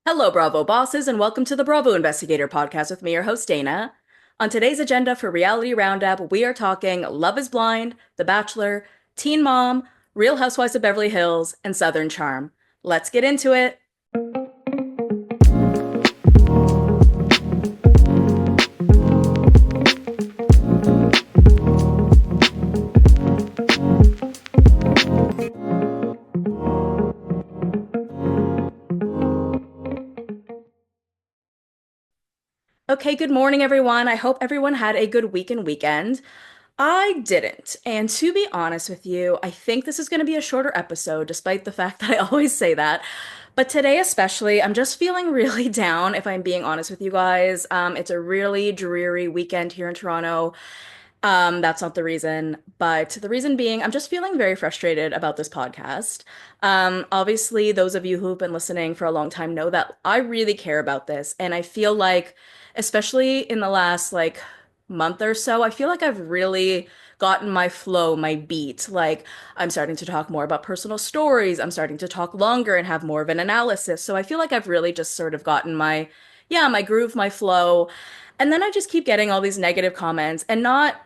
Hello, Bravo bosses, and welcome to the Bravo Investigator podcast with me, your host, Dana. On today's agenda for Reality Roundup, we are talking Love is Blind, The Bachelor, Teen Mom, Real Housewives of Beverly Hills, and Southern Charm. Let's get into it. Okay, good morning, everyone. I hope everyone had a good week and weekend. I didn't. And to be honest with you, I think this is going to be a shorter episode, despite the fact that I always say that. But today, especially, I'm just feeling really down, if I'm being honest with you guys. It's a really dreary weekend here in Toronto. That's not the reason, but the reason being, I'm just feeling very frustrated about this podcast. Obviously, those of you who've been listening for a long time know that I really care about this, and I feel like, especially in the last month or so, I feel like I've really gotten my flow, my beat. Like, I'm starting to talk more about personal stories. I'm starting to talk longer and have more of an analysis. So I feel like I've really just sort of gotten my groove, my flow. And then I just keep getting all these negative comments and not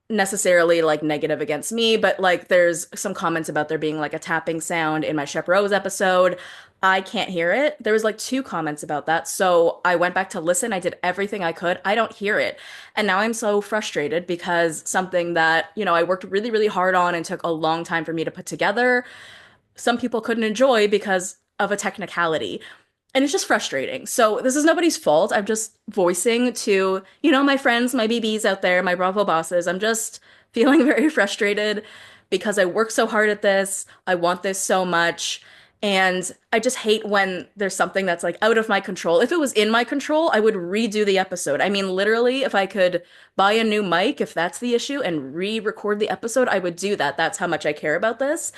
necessarily like negative against me, but like there's some comments about there being like a tapping sound in my Shep Rose episode. I can't hear it. There was like two comments about that. So I went back to listen. I did everything I could. I don't hear it. And now I'm so frustrated because something that, I worked really, really hard on and took a long time for me to put together, some people couldn't enjoy because of a technicality. And it's just frustrating. So this is nobody's fault. I'm just voicing to, my friends, my BBs out there, my Bravo bosses. I'm just feeling very frustrated because I work so hard at this. I want this so much. And I just hate when there's something that's like out of my control. If it was in my control, I would redo the episode. I mean, literally, if I could buy a new mic, if that's the issue, and re-record the episode, I would do that. That's how much I care about this.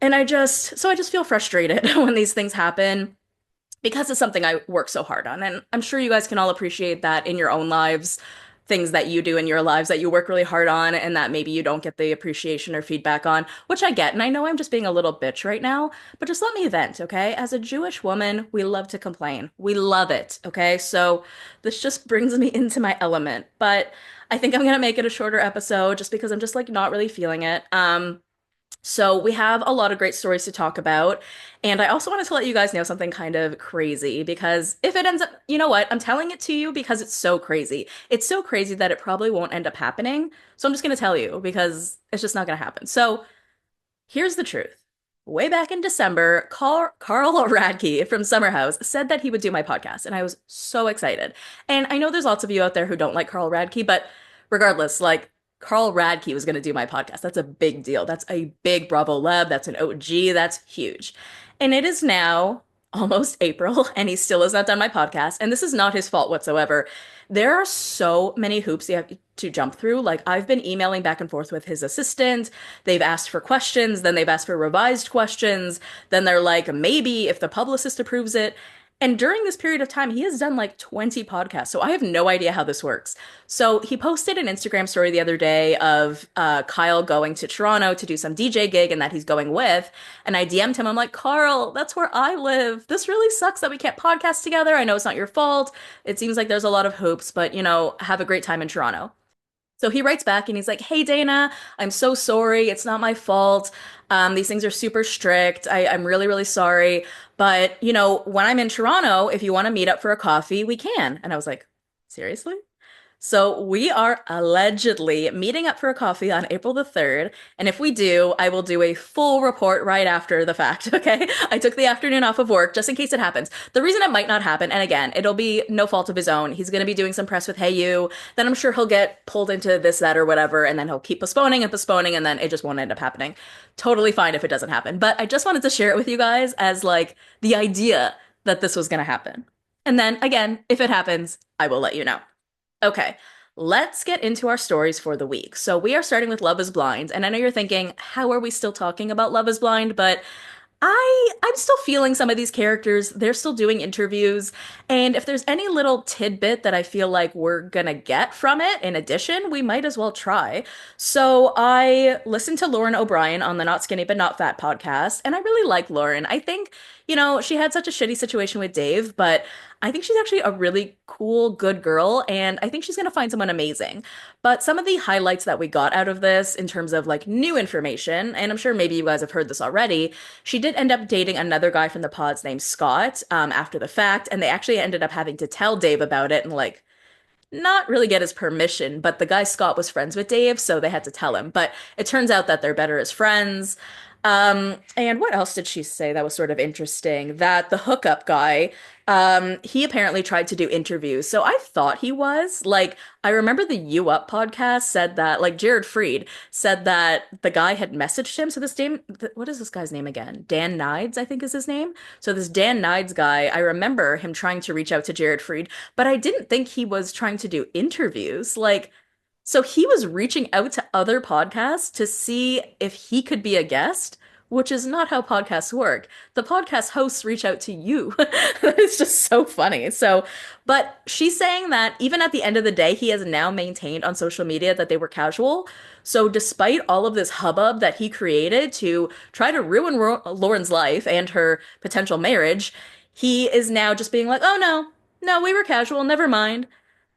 And I just feel frustrated when these things happen because it's something I work so hard on. And I'm sure you guys can all appreciate that in your own lives, things that you do in your lives that you work really hard on and that maybe you don't get the appreciation or feedback on, which I get. And I know I'm just being a little bitch right now, but just let me vent, okay? As a Jewish woman, we love to complain. We love it, okay? So this just brings me into my element. But I think I'm gonna make it a shorter episode just because I'm just like not really feeling it. So we have a lot of great stories to talk about. And I also wanted to let you guys know something kind of crazy because if it ends up, you know what? I'm telling it to you because it's so crazy. It's so crazy that it probably won't end up happening. So I'm just going to tell you because it's just not going to happen. So here's the truth. Way back in December, Carl Radke from Summer House said that he would do my podcast, and I was so excited. And I know there's lots of you out there who don't like Carl Radke, but regardless, like Carl Radke was going to do my podcast. That's a big deal. That's a big Bravo Lab. That's an OG. That's huge. And it is now almost April, and he still has not done my podcast. And this is not his fault whatsoever. There are so many hoops you have to jump through. Like, I've been emailing back and forth with his assistant. They've asked for questions, then they've asked for revised questions. Then they're like, maybe if the publicist approves it. And during this period of time, he has done like 20 podcasts. So I have no idea how this works. So he posted an Instagram story the other day of Kyle going to Toronto to do some DJ gig and that he's going with. And I DM'd him. I'm like, Carl, that's where I live. This really sucks that we can't podcast together. I know it's not your fault. It seems like there's a lot of hoops, but have a great time in Toronto. So he writes back and he's like, hey, Dana, I'm so sorry. It's not my fault. These things are super strict. I'm really, really sorry. But, when I'm in Toronto, if you want to meet up for a coffee, we can. And I was like, seriously? So we are allegedly meeting up for a coffee on April the 3rd. And if we do, I will do a full report right after the fact, okay? I took the afternoon off of work just in case it happens. The reason it might not happen, and again, it'll be no fault of his own. He's going to be doing some press with Hey You. Then I'm sure he'll get pulled into this, that, or whatever. And then he'll keep postponing and postponing. And then it just won't end up happening. Totally fine if it doesn't happen. But I just wanted to share it with you guys as like the idea that this was going to happen. And then again, if it happens, I will let you know. Okay, let's get into our stories for the week. So we are starting with Love is Blind, and I know you're thinking, how are we still talking about Love is Blind? But I'm still feeling some of these characters. They're still doing interviews, and if there's any little tidbit that I feel like we're gonna get from it in addition, we might as well try. So I listened to Lauren O'Brien on the Not Skinny But Not Fat podcast, and I really like Lauren. I think she had such a shitty situation with Dave, but I think she's actually a really cool, good girl, and I think she's gonna find someone amazing. But some of the highlights that we got out of this in terms of like new information, and I'm sure maybe you guys have heard this already, she did end up dating another guy from the pods named Scott, after the fact, and they actually ended up having to tell Dave about it and like not really get his permission, but the guy Scott was friends with Dave, so they had to tell him. But it turns out that they're better as friends. And what else did she say that was sort of interesting? That the hookup guy, he apparently tried to do interviews. So I thought he was. Like, I remember the You Up podcast said that, like, Jared Freed said that the guy had messaged him. So this name, what is this guy's name again? Dan Nides, I think is his name. So this Dan Nides guy, I remember him trying to reach out to Jared Freed, but I didn't think he was trying to do interviews. Like, so he was reaching out to other podcasts to see if he could be a guest, which is not how podcasts work. The podcast hosts reach out to you. It's just so funny. So, but she's saying that even at the end of the day, he has now maintained on social media that they were casual. So, despite all of this hubbub that he created to try to ruin Lauren's life and her potential marriage, he is now just being like, oh no, no, we were casual, never mind.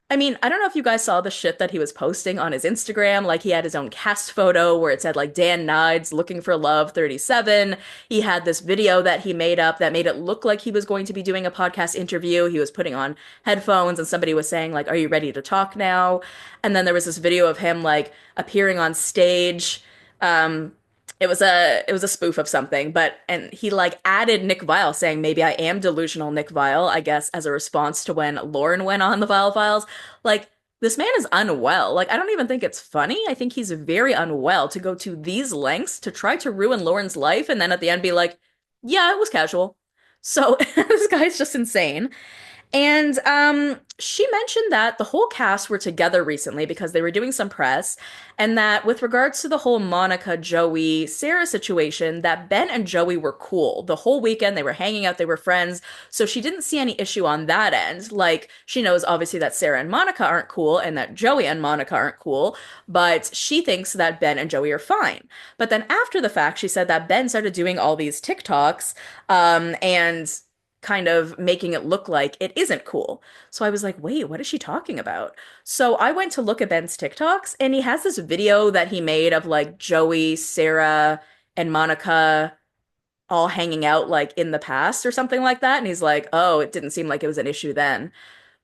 I mean, I don't know if you guys saw the shit that he was posting on his Instagram. Like, he had his own cast photo where it said, like, Dan Nides looking for love 37. He had this video that he made up that made it look like he was going to be doing a podcast interview. He was putting on headphones and somebody was saying, like, are you ready to talk now? And then there was this video of him, like, appearing on stage. Um, it was a spoof of something, but and he like added Nick Vile saying maybe I am delusional Nick Vile, I guess, as a response to when Lauren went on the Vile Files. Like, this man is unwell. Like, I don't even think it's funny. I think he's very unwell to go to these lengths to try to ruin Lauren's life and then at the end be like, yeah, it was casual. So this guy's just insane. And she mentioned that the whole cast were together recently because they were doing some press, and that with regards to the whole Monica, Joey, Sarah situation, that Ben and Joey were cool. The whole weekend they were hanging out, they were friends, so she didn't see any issue on that end. Like, she knows obviously that Sarah and Monica aren't cool and that Joey and Monica aren't cool, but she thinks that Ben and Joey are fine. But then after the fact, she said that Ben started doing all these TikToks, and kind of making it look like it isn't cool. So I was like, wait, what is she talking about? So I went to look at Ben's TikToks and he has this video that he made of like Joey, Sarah, and Monica all hanging out like in the past or something like that. And he's like, oh, it didn't seem like it was an issue then,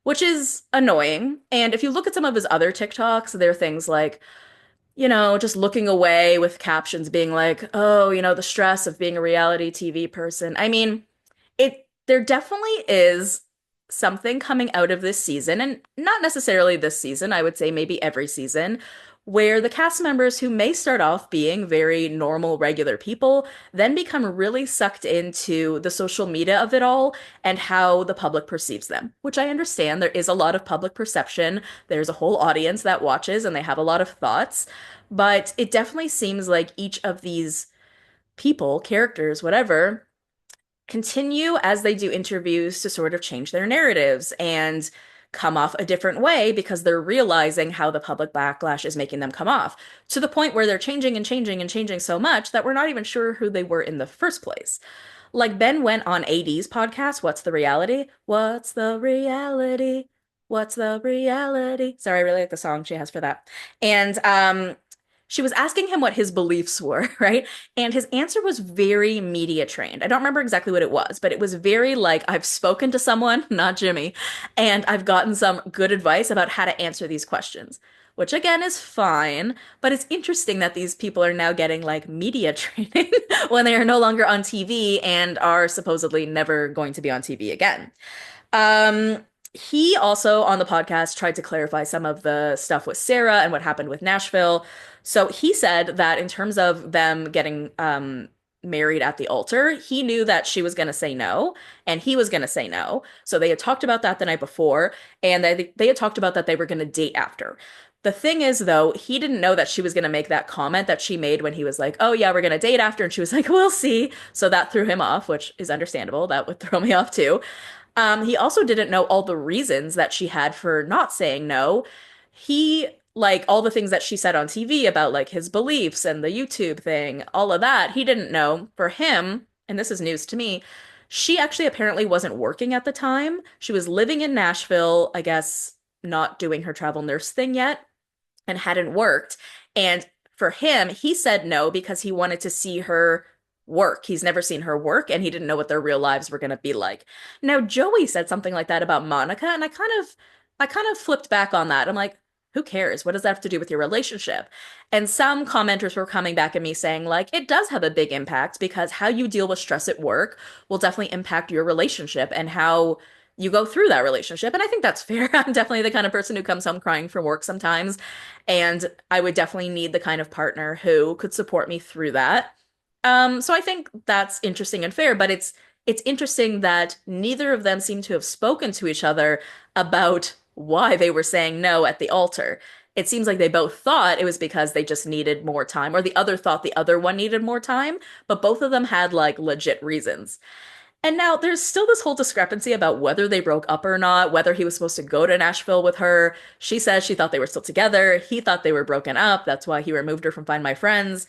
which is annoying. And if you look at some of his other TikToks, there are things like, just looking away with captions being like, oh, the stress of being a reality TV person. I mean, there definitely is something coming out of this season, and not necessarily this season, I would say maybe every season, where the cast members who may start off being very normal, regular people then become really sucked into the social media of it all and how the public perceives them, which I understand there is a lot of public perception. There's a whole audience that watches and they have a lot of thoughts, but it definitely seems like each of these people, characters, whatever, continue as they do interviews to sort of change their narratives and come off a different way because they're realizing how the public backlash is making them come off to the point where they're changing and changing and changing so much that we're not even sure who they were in the first place. Like Ben went on AD's podcast, What's the Reality? What's the reality? What's the reality? Sorry, I really like the song she has for that. And she was asking him what his beliefs were, right? And his answer was very media trained. I don't remember exactly what it was, but it was very like, I've spoken to someone, not Jimmy, and I've gotten some good advice about how to answer these questions, which again is fine, but it's interesting that these people are now getting like media training when they are no longer on TV and are supposedly never going to be on TV again. He also on the podcast tried to clarify some of the stuff with Sarah and what happened with Nashville. So he said that in terms of them getting married at the altar, he knew that she was going to say no and he was going to say no. So they had talked about that the night before and they had talked about that they were going to date after. The thing is, though, he didn't know that she was going to make that comment that she made when he was like, oh, yeah, we're going to date after. And she was like, we'll see. So that threw him off, which is understandable. That would throw me off, too. He also didn't know all the reasons that she had for not saying no. He, like, all the things that she said on TV about, like, his beliefs and the YouTube thing, all of that, he didn't know. For him, and this is news to me, She actually apparently wasn't working at the time. She was living in Nashville, I guess, not doing her travel nurse thing yet, and hadn't worked. And for him, he said no because he wanted to see her work. He's never seen her work and he didn't know what their real lives were going to be like. Now, Joey said something like that about Monica, and I kind of flipped back on that. I'm like, who cares? What does that have to do with your relationship? And some commenters were coming back at me saying, like, it does have a big impact because how you deal with stress at work will definitely impact your relationship and how you go through that relationship. And I think that's fair. I'm definitely the kind of person who comes home crying from work sometimes. And I would definitely need the kind of partner who could support me through that. So I think that's interesting and fair, but it's interesting that neither of them seem to have spoken to each other about why they were saying no at the altar. It seems like they both thought it was because they just needed more time, or the other thought the other one needed more time, but both of them had like legit reasons. And now there's still this whole discrepancy about whether they broke up or not, whether he was supposed to go to Nashville with her. She says she thought they were still together. He thought they were broken up. That's why he removed her from Find My Friends.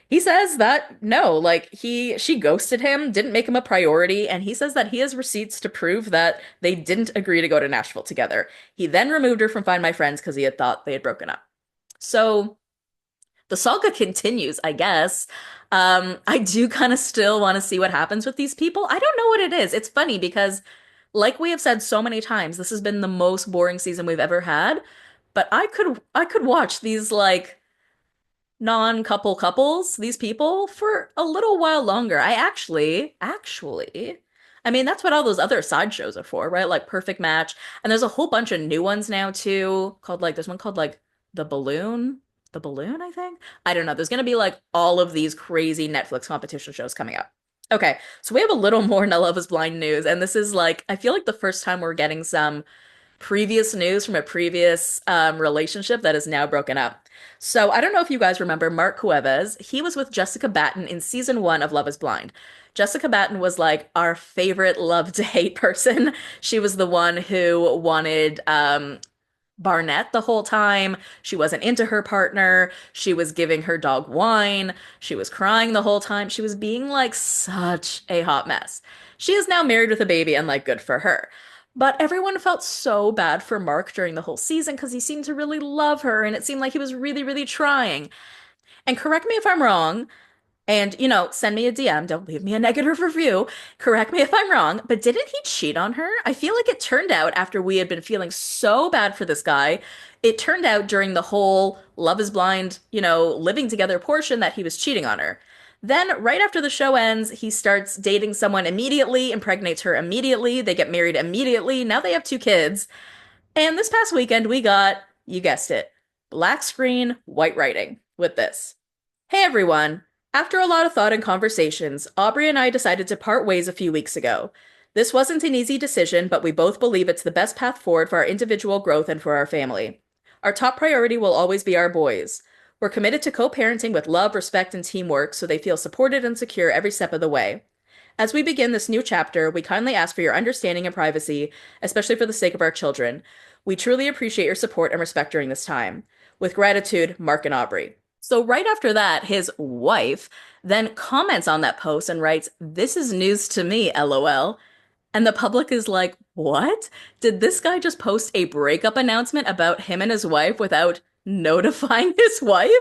He says that no, like she ghosted him, didn't make him a priority, and he says that he has receipts to prove that they didn't agree to go to Nashville together. He then removed her from Find My Friends because he had thought they had broken up. So the saga continues, I guess. I do kind of still want to see what happens with these people. I don't know what it is. It's funny because, like we have said so many times, this has been the most boring season we've ever had. But I could watch these like non-couple couples, these people, for a little while longer. I mean, that's what all those other side shows are for, right? Like Perfect Match. And there's a whole bunch of new ones now too, called like, there's one called like The Balloon. The Balloon, I think. I don't know. There's gonna be like all of these crazy Netflix competition shows coming up. Okay, so we have a little more No Love Is Blind news, and this is like, I feel like the first time we're getting some previous news from a previous relationship that is now broken up. So I don't know if you guys remember Mark Cuevas. He was with Jessica Batten in season one of Love Is Blind. Jessica Batten was like our favorite love to hate person. She was the one who wanted Barnett the whole time. She wasn't into her partner. She was giving her dog wine. She was crying the whole time. She was being like such a hot mess. She is now married with a baby and like good for her. But everyone felt so bad for Mark during the whole season because he seemed to really love her and it seemed like he was really, really trying. And correct me if I'm wrong, and, send me a DM. Don't leave me a negative review. Correct me if I'm wrong, but didn't he cheat on her? I feel like it turned out after we had been feeling so bad for this guy, it turned out during the whole Love is Blind, living together portion that he was cheating on her. Then, right after the show ends, he starts dating someone immediately, impregnates her immediately. They get married immediately. Now they have two kids. And this past weekend, we got, you guessed it, black screen, white writing with this. Hey everyone! After a lot of thought and conversations, Aubrey and I decided to part ways a few weeks ago. This wasn't an easy decision, but we both believe it's the best path forward for our individual growth and for our family. Our top priority will always be our boys. We're committed to co-parenting with love, respect, and teamwork so they feel supported and secure every step of the way. As we begin this new chapter, we kindly ask for your understanding and privacy, especially for the sake of our children. We truly appreciate your support and respect during this time. With gratitude, Mark and Aubrey. So right after that, his wife then comments on that post and writes, "This is news to me, LOL." And the public is like, what? Did this guy just post a breakup announcement about him and his wife without notifying his wife?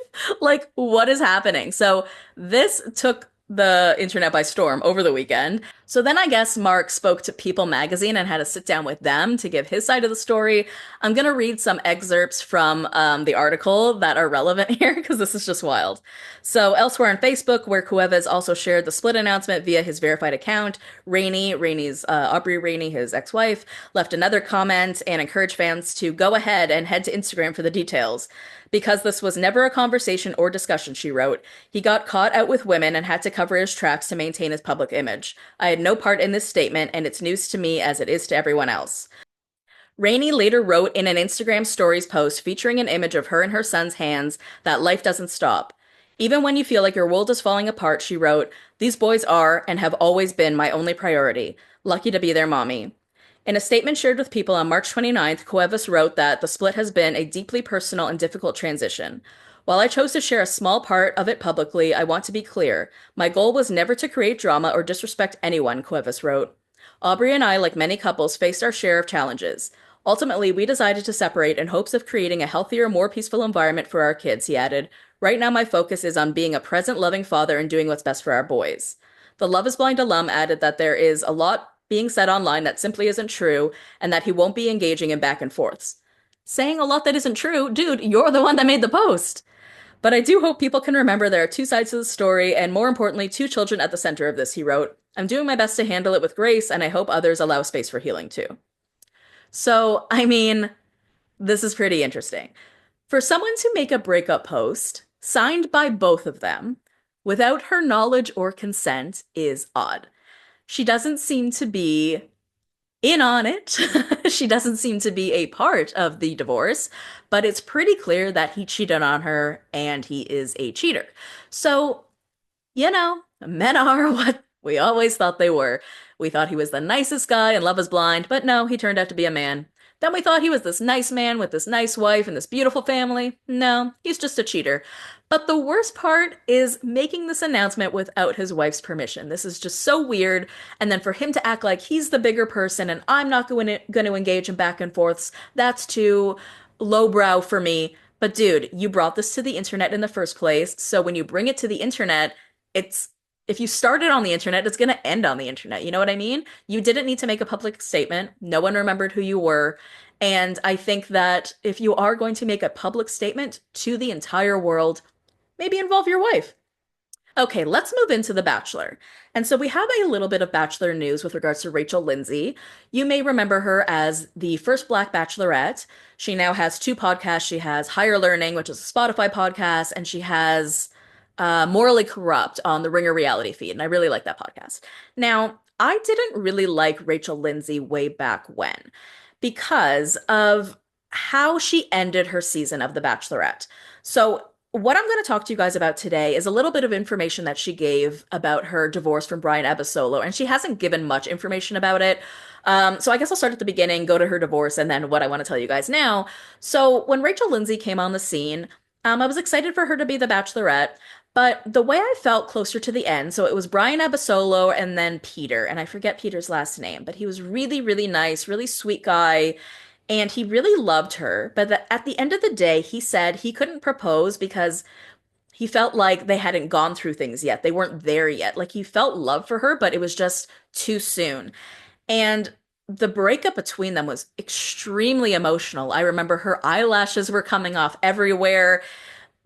Like, what is happening? So this took the internet by storm over the weekend. So then I guess Mark spoke to People magazine and had a sit down with them to give his side of the story. I'm gonna read some excerpts from the article that are relevant here because this is just wild. So elsewhere on Facebook, where Cuevas also shared the split announcement via his verified account, Rainey's Aubrey Rainey, his ex-wife, left another comment and encouraged fans to go ahead and head to Instagram for the details. Because this was never a conversation or discussion, she wrote, he got caught out with women and had to cover his tracks to maintain his public image. I had no part in this statement, and it's news to me as it is to everyone else. Rainey later wrote in an Instagram stories post featuring an image of her and her son's hands that life doesn't stop. Even when you feel like your world is falling apart, she wrote, these boys are and have always been my only priority. Lucky to be their mommy. In a statement shared with People on March 29th, Cuevas wrote that the split has been a deeply personal and difficult transition. While I chose to share a small part of it publicly, I want to be clear. My goal was never to create drama or disrespect anyone, Cuevas wrote. Aubrey and I, like many couples, faced our share of challenges. Ultimately, we decided to separate in hopes of creating a healthier, more peaceful environment for our kids, he added. Right now, my focus is on being a present, loving father and doing what's best for our boys. The Love is Blind alum added that there is a lot being said online that simply isn't true and that he won't be engaging in back and forths. Saying a lot that isn't true, dude, you're the one that made the post. But I do hope people can remember there are two sides to the story, and more importantly, two children at the center of this, he wrote. I'm doing my best to handle it with grace, and I hope others allow space for healing too. So, I mean, this is pretty interesting. For someone to make a breakup post, signed by both of them, without her knowledge or consent, is odd. She doesn't seem to be in on it. She doesn't seem to be a part of the divorce, but it's pretty clear that he cheated on her and he is a cheater. So, men are what we always thought they were. We thought he was the nicest guy in Love is Blind, but no, he turned out to be a man. Then we thought he was this nice man with this nice wife and this beautiful family. No, he's just a cheater. But the worst part is making this announcement without his wife's permission. This is just so weird. And then for him to act like he's the bigger person and I'm not going to engage in back and forths, that's too lowbrow for me. But dude, you brought this to the internet in the first place. So when you bring it to the internet, it's if you start it on the internet, it's going to end on the internet. You know what I mean? You didn't need to make a public statement. No one remembered who you were. And I think that if you are going to make a public statement to the entire world, maybe involve your wife. Okay, let's move into The Bachelor. And so we have a little bit of Bachelor news with regards to Rachel Lindsay. You may remember her as the first Black Bachelorette. She now has two podcasts. She has Higher Learning, which is a Spotify podcast, and she has Morally Corrupt on the Ringer reality feed. And I really like that podcast. Now, I didn't really like Rachel Lindsay way back when because of how she ended her season of The Bachelorette. So what I'm going to talk to you guys about today is a little bit of information that she gave about her divorce from Brian Abasolo, and she hasn't given much information about it. So I guess I'll start at the beginning, go to her divorce, and then what I want to tell you guys now. So when Rachel Lindsay came on the scene, I was excited for her to be the Bachelorette, but the way I felt closer to the end, so it was Brian Abasolo and then Peter, and I forget Peter's last name, but he was really, really nice, really sweet guy. And he really loved her, but at the end of the day, he said he couldn't propose because he felt like they hadn't gone through things yet. They weren't there yet. Like he felt love for her, but it was just too soon. And the breakup between them was extremely emotional. I remember her eyelashes were coming off everywhere.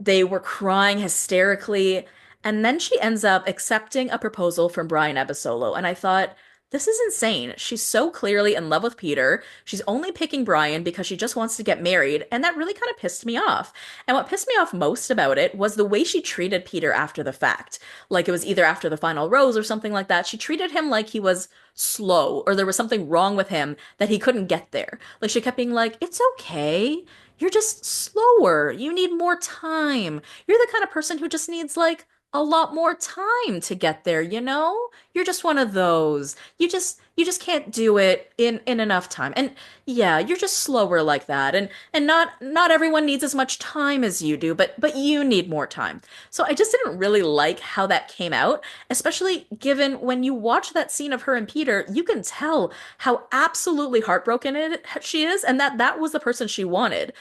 They were crying hysterically. And then she ends up accepting a proposal from Brian Abasolo. And I thought, this is insane. She's so clearly in love with Peter. She's only picking Brian because she just wants to get married, and that really kind of pissed me off. And what pissed me off most about it was the way she treated Peter after the fact. Like it was either after the final rose or something like that. She treated him like he was slow or there was something wrong with him that he couldn't get there. Like she kept being like, "It's okay. You're just slower. You need more time. You're the kind of person who just needs like a lot more time to get there, you know? You're just one of those. You just can't do it in enough time. And yeah, you're just slower like that. And not everyone needs as much time as you do, but you need more time." So I just didn't really like how that came out, especially given when you watch that scene of her and Peter, you can tell how absolutely heartbroken she is and that was the person she wanted.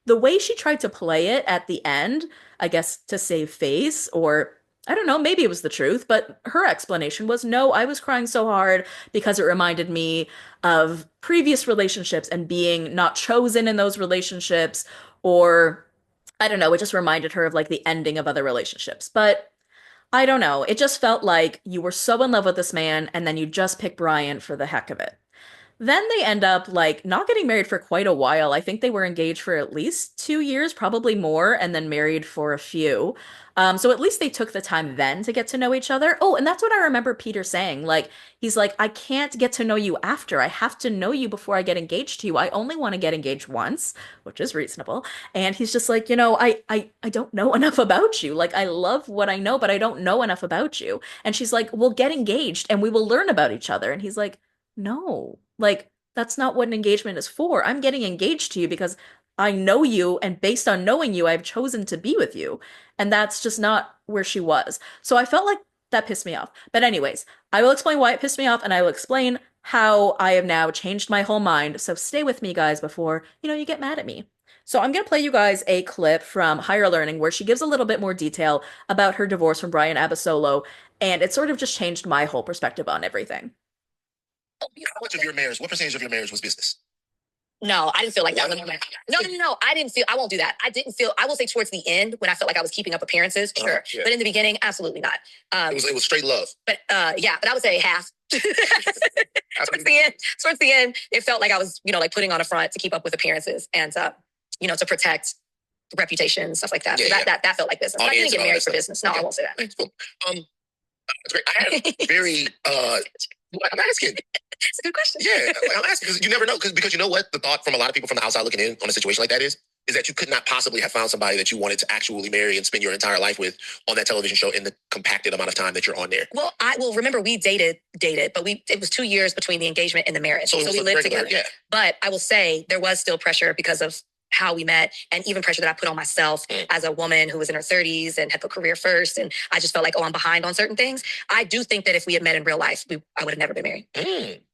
The way she tried to play it at the end, I guess to save face or I don't know, maybe it was the truth, but her explanation was no, I was crying so hard because it reminded me of previous relationships and being not chosen in those relationships, or I don't know, it just reminded her of like the ending of other relationships. But I don't know, it just felt like you were so in love with this man and then you just picked Brian for the heck of it. Then they end up like not getting married for quite a while. I think they were engaged for at least 2 years, probably more, and then married for a few. So at least they took the time then to get to know each other. Oh, and that's what I remember Peter saying. Like, he's like, I can't get to know you after. I have to know you before I get engaged to you. I only want to get engaged once, which is reasonable. And he's just like, I don't know enough about you. Like, I love what I know, but I don't know enough about you. And she's like, we'll get engaged and we will learn about each other. And he's like, no, like, that's not what an engagement is for. I'm getting engaged to you because I know you, and based on knowing you, I've chosen to be with you. And that's just not where she was. So I felt like that pissed me off. But, anyways, I will explain why it pissed me off, and I will explain how I have now changed my whole mind. So stay with me, guys, before, you get mad at me. So I'm going to play you guys a clip from Higher Learning where she gives a little bit more detail about her divorce from Brian Abasolo, and it sort of just changed my whole perspective on everything. How much of your marriage, what percentage of your marriage was business? No, I didn't feel like that. No. I didn't feel, I won't do that. I didn't feel, I will say towards the end when I felt like I was keeping up appearances, sure. Yeah. But in the beginning, absolutely not. It was straight love. But yeah, but I would say half. Towards the end, it felt like I was, like putting on a front to keep up with appearances and, to protect reputation, stuff like that. Yeah, so that felt like business. I didn't get married for business. No, okay. I won't say that. That's cool. That's great. I have very, I'm asking. It's a good question. Yeah, I'm asking because you never know. Because you know what? The thought from a lot of people from the outside looking in on a situation like that is that you could not possibly have found somebody that you wanted to actually marry and spend your entire life with on that television show in the compacted amount of time that you're on there. Well, remember we dated, but it was 2 years between the engagement and the marriage. So we lived together. Yeah. But I will say there was still pressure because of how we met and even pressure that I put on myself as a woman who was in her 30s and had put career first. And I just felt like, I'm behind on certain things. I do think that if we had met in real life, I would have never been married.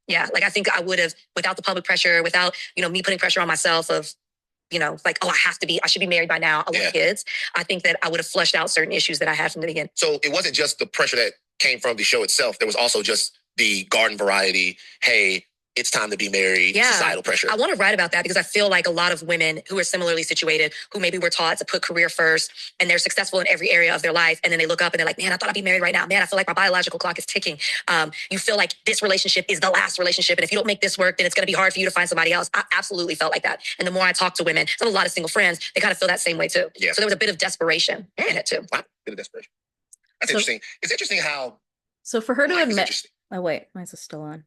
Yeah. Like I think I would have, without the public pressure, without, me putting pressure on myself of, I should be married by now. I want kids. I think that I would have flushed out certain issues that I had from the beginning. So it wasn't just the pressure that came from the show itself. There was also just the garden variety. Hey, it's time to be married, societal pressure. I want to write about that because I feel like a lot of women who are similarly situated, who maybe were taught to put career first and they're successful in every area of their life. And then they look up and they're like, man, I thought I'd be married right now. Man, I feel like my biological clock is ticking. You feel like this relationship is the last relationship. And if you don't make this work, then it's going to be hard for you to find somebody else. I absolutely felt like that. And the more I talk to women, I have a lot of single friends, they kind of feel that same way too. Yeah. So there was a bit of desperation in it too. Wow, a bit of desperation. That's interesting. It's interesting how... So for her to admit... Oh, wait. Mine's still on.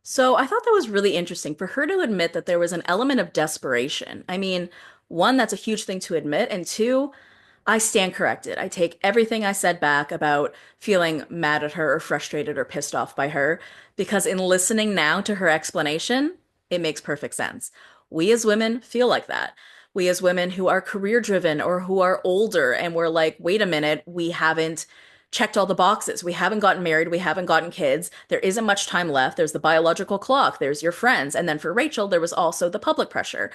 So I thought that was really interesting for her to admit that there was an element of desperation. I mean, one, that's a huge thing to admit, and two, I stand corrected. I take everything I said back about feeling mad at her or frustrated or pissed off by her, because in listening now to her explanation, it makes perfect sense. We as women feel like that. We as women who are career driven or who are older and we're like, wait a minute, we haven't checked all the boxes. We haven't gotten married. We haven't gotten kids. There isn't much time left. There's the biological clock. There's your friends. And then for Rachel, there was also the public pressure.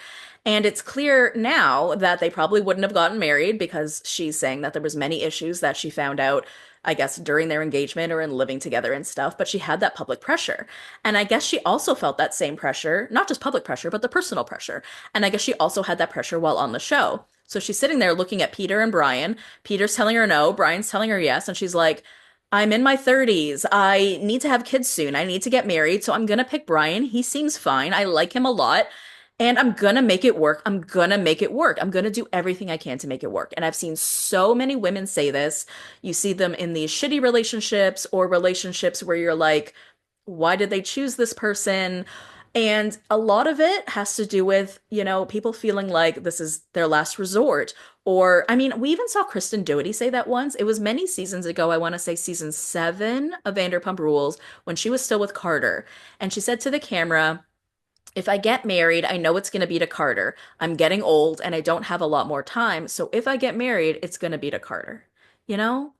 And it's clear now that they probably wouldn't have gotten married because she's saying that there was many issues that she found out, I guess, during their engagement or in living together and stuff, but she had that public pressure. And I guess she also felt that same pressure, not just public pressure, but the personal pressure. And I guess she also had that pressure while on the show. So she's sitting there looking at Peter and Brian. Peter's telling her no, Brian's telling her yes, and she's like, I'm in my 30s. I need to have kids soon. I need to get married, so I'm gonna pick Brian. He seems fine. I like him a lot. And I'm gonna make it work. I'm gonna make it work. I'm gonna do everything I can to make it work. And I've seen so many women say this. You see them in these shitty relationships or relationships where you're like, why did they choose this person? And a lot of it has to do with, people feeling like this is their last resort. Or, I mean, we even saw Kristen Doherty say that once. It was many seasons ago, I want to say season 7 of Vanderpump Rules, when she was still with Carter. And she said to the camera, if I get married, I know it's going to be to Carter. I'm getting old and I don't have a lot more time. So if I get married, it's going to be to Carter, you know?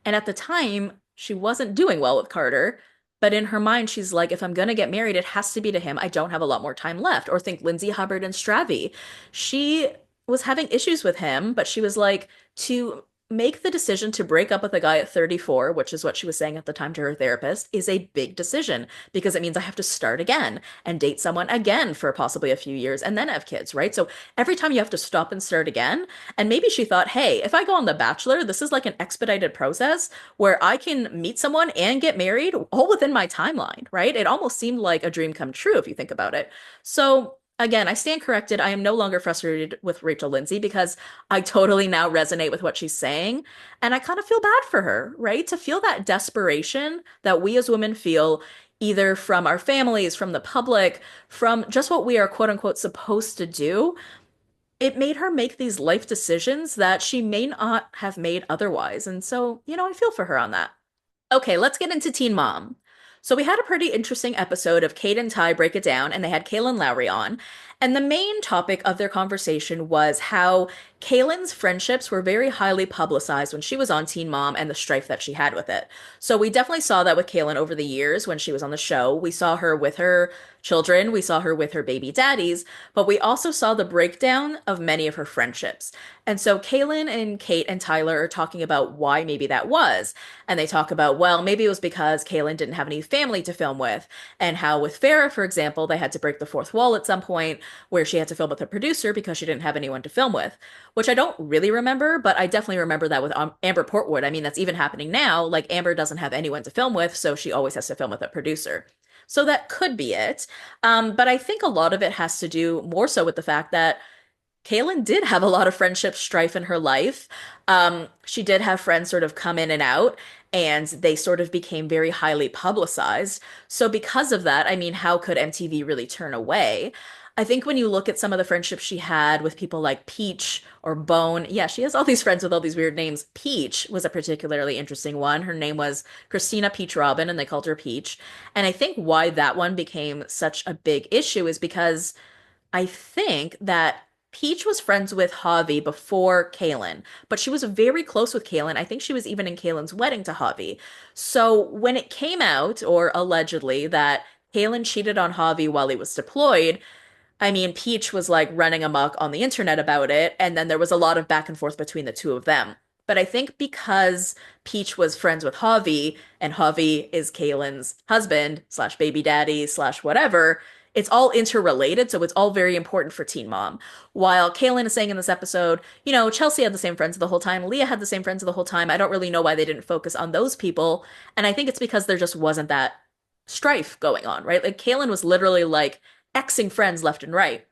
And at the time, she wasn't doing well with Carter. But in her mind, she's like, if I'm going to get married, it has to be to him. I don't have a lot more time left. Or think Lindsay Hubbard and Stravy. She was having issues with him, but she was like, to make the decision to break up with a guy at 34, which is what she was saying at the time to her therapist, is a big decision because it means I have to start again and date someone again for possibly a few years and then have kids, right? So every time you have to stop and start again. And maybe she thought, hey, if I go on The Bachelor, this is like an expedited process where I can meet someone and get married all within my timeline, right? It almost seemed like a dream come true if you think about it. So again, I stand corrected. I am no longer frustrated with Rachel Lindsay because I totally now resonate with what she's saying. And I kind of feel bad for her, right? To feel that desperation that we as women feel, either from our families, from the public, from just what we are quote unquote supposed to do. It made her make these life decisions that she may not have made otherwise. And so, I feel for her on that. Okay, let's get into Teen Mom. So we had a pretty interesting episode of Kate and Ty break it down, and they had Kailyn Lowry on. And the main topic of their conversation was how Kailyn's friendships were very highly publicized when she was on Teen Mom and the strife that she had with it. So we definitely saw that with Kailyn over the years when she was on the show. We saw her with her children, we saw her with her baby daddies, but we also saw the breakdown of many of her friendships. And so Kailyn and Kate and Tyler are talking about why maybe that was. And they talk about, well, maybe it was because Kailyn didn't have any family to film with, and how with Farrah, for example, they had to break the fourth wall at some point where she had to film with a producer because she didn't have anyone to film with, which I don't really remember, but I definitely remember that with Amber Portwood. I mean, that's even happening now. Like, Amber doesn't have anyone to film with, so she always has to film with a producer. So that could be it. But I think a lot of it has to do more so with the fact that Kailyn did have a lot of friendship strife in her life. She did have friends sort of come in and out, and they sort of became very highly publicized. So because of that, I mean, how could MTV really turn away? I think when you look at some of the friendships she had with people like Peach or Bone, yeah, she has all these friends with all these weird names. Peach was a particularly interesting one. Her name was Christina Peach Robin, and they called her Peach. And I think why that one became such a big issue is because I think that Peach was friends with Javi before Kailyn, but she was very close with Kailyn. I think she was even in Kailyn's wedding to Javi. So when it came out, or allegedly, that Kailyn cheated on Javi while he was deployed, I mean, Peach was like running amok on the internet about it, and then there was a lot of back and forth between the two of them. But I think because Peach was friends with Javi, and Javi is Kailyn's husband slash baby daddy slash whatever, it's all interrelated, so it's all very important for Teen Mom. While Kailyn is saying in this episode, you know, Chelsea had the same friends the whole time, Leah had the same friends the whole time. I don't really know why they didn't focus on those people, and I think it's because there just wasn't that strife going on, right? Like Kailyn was literally like Xing friends left and right.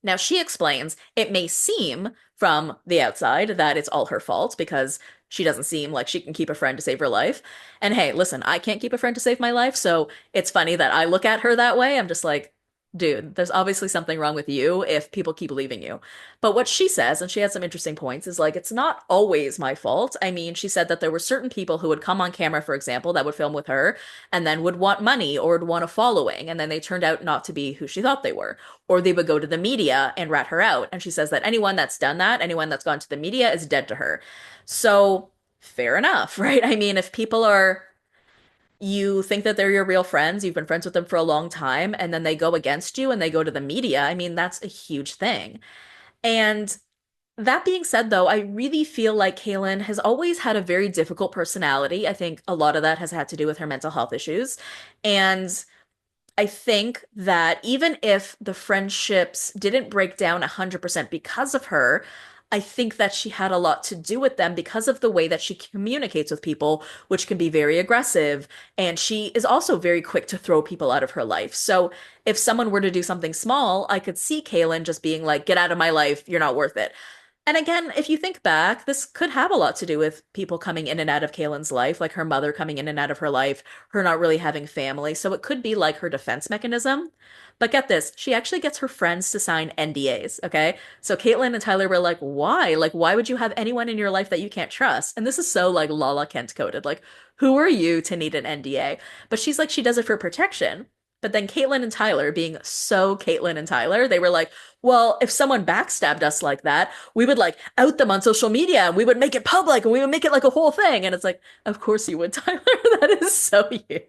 Now, she explains it may seem from the outside that it's all her fault because she doesn't seem like she can keep a friend to save her life. And hey, listen, I can't keep a friend to save my life, so it's funny that I look at her that way. I'm just like, dude, there's obviously something wrong with you if people keep leaving you. But what she says, and she had some interesting points, is like, it's not always my fault. I mean, she said that there were certain people who would come on camera, for example, that would film with her and then would want money or would want a following, and then they turned out not to be who she thought they were. Or they would go to the media and rat her out. And she says that anyone that's done that, anyone that's gone to the media is dead to her. So, fair enough, right? I mean, if people are you think that they're your real friends, you've been friends with them for a long time, and then they go against you and they go to the media. I mean, that's a huge thing. And that being said, though, I really feel like Kailyn has always had a very difficult personality. I think a lot of that has had to do with her mental health issues. And I think that even if the friendships didn't break down 100% because of her, I think that she had a lot to do with them because of the way that she communicates with people, which can be very aggressive. And she is also very quick to throw people out of her life. So if someone were to do something small, I could see Kailyn just being like, get out of my life, you're not worth it. And again, if you think back, this could have a lot to do with people coming in and out of Kailyn's life, like her mother coming in and out of her life, her not really having family. So it could be like her defense mechanism. But get this, she actually gets her friends to sign NDAs, okay? So Caitlyn and Tyler were like, why? Like, why would you have anyone in your life that you can't trust? And this is so like Lala Kent coded. Like, who are you to need an NDA? But she's like, she does it for protection. But then Caitlyn and Tyler, being so Caitlyn and Tyler, they were like, well, if someone backstabbed us like that, we would like out them on social media and we would make it public and we would make it like a whole thing. And it's like, of course you would, Tyler. That is so you.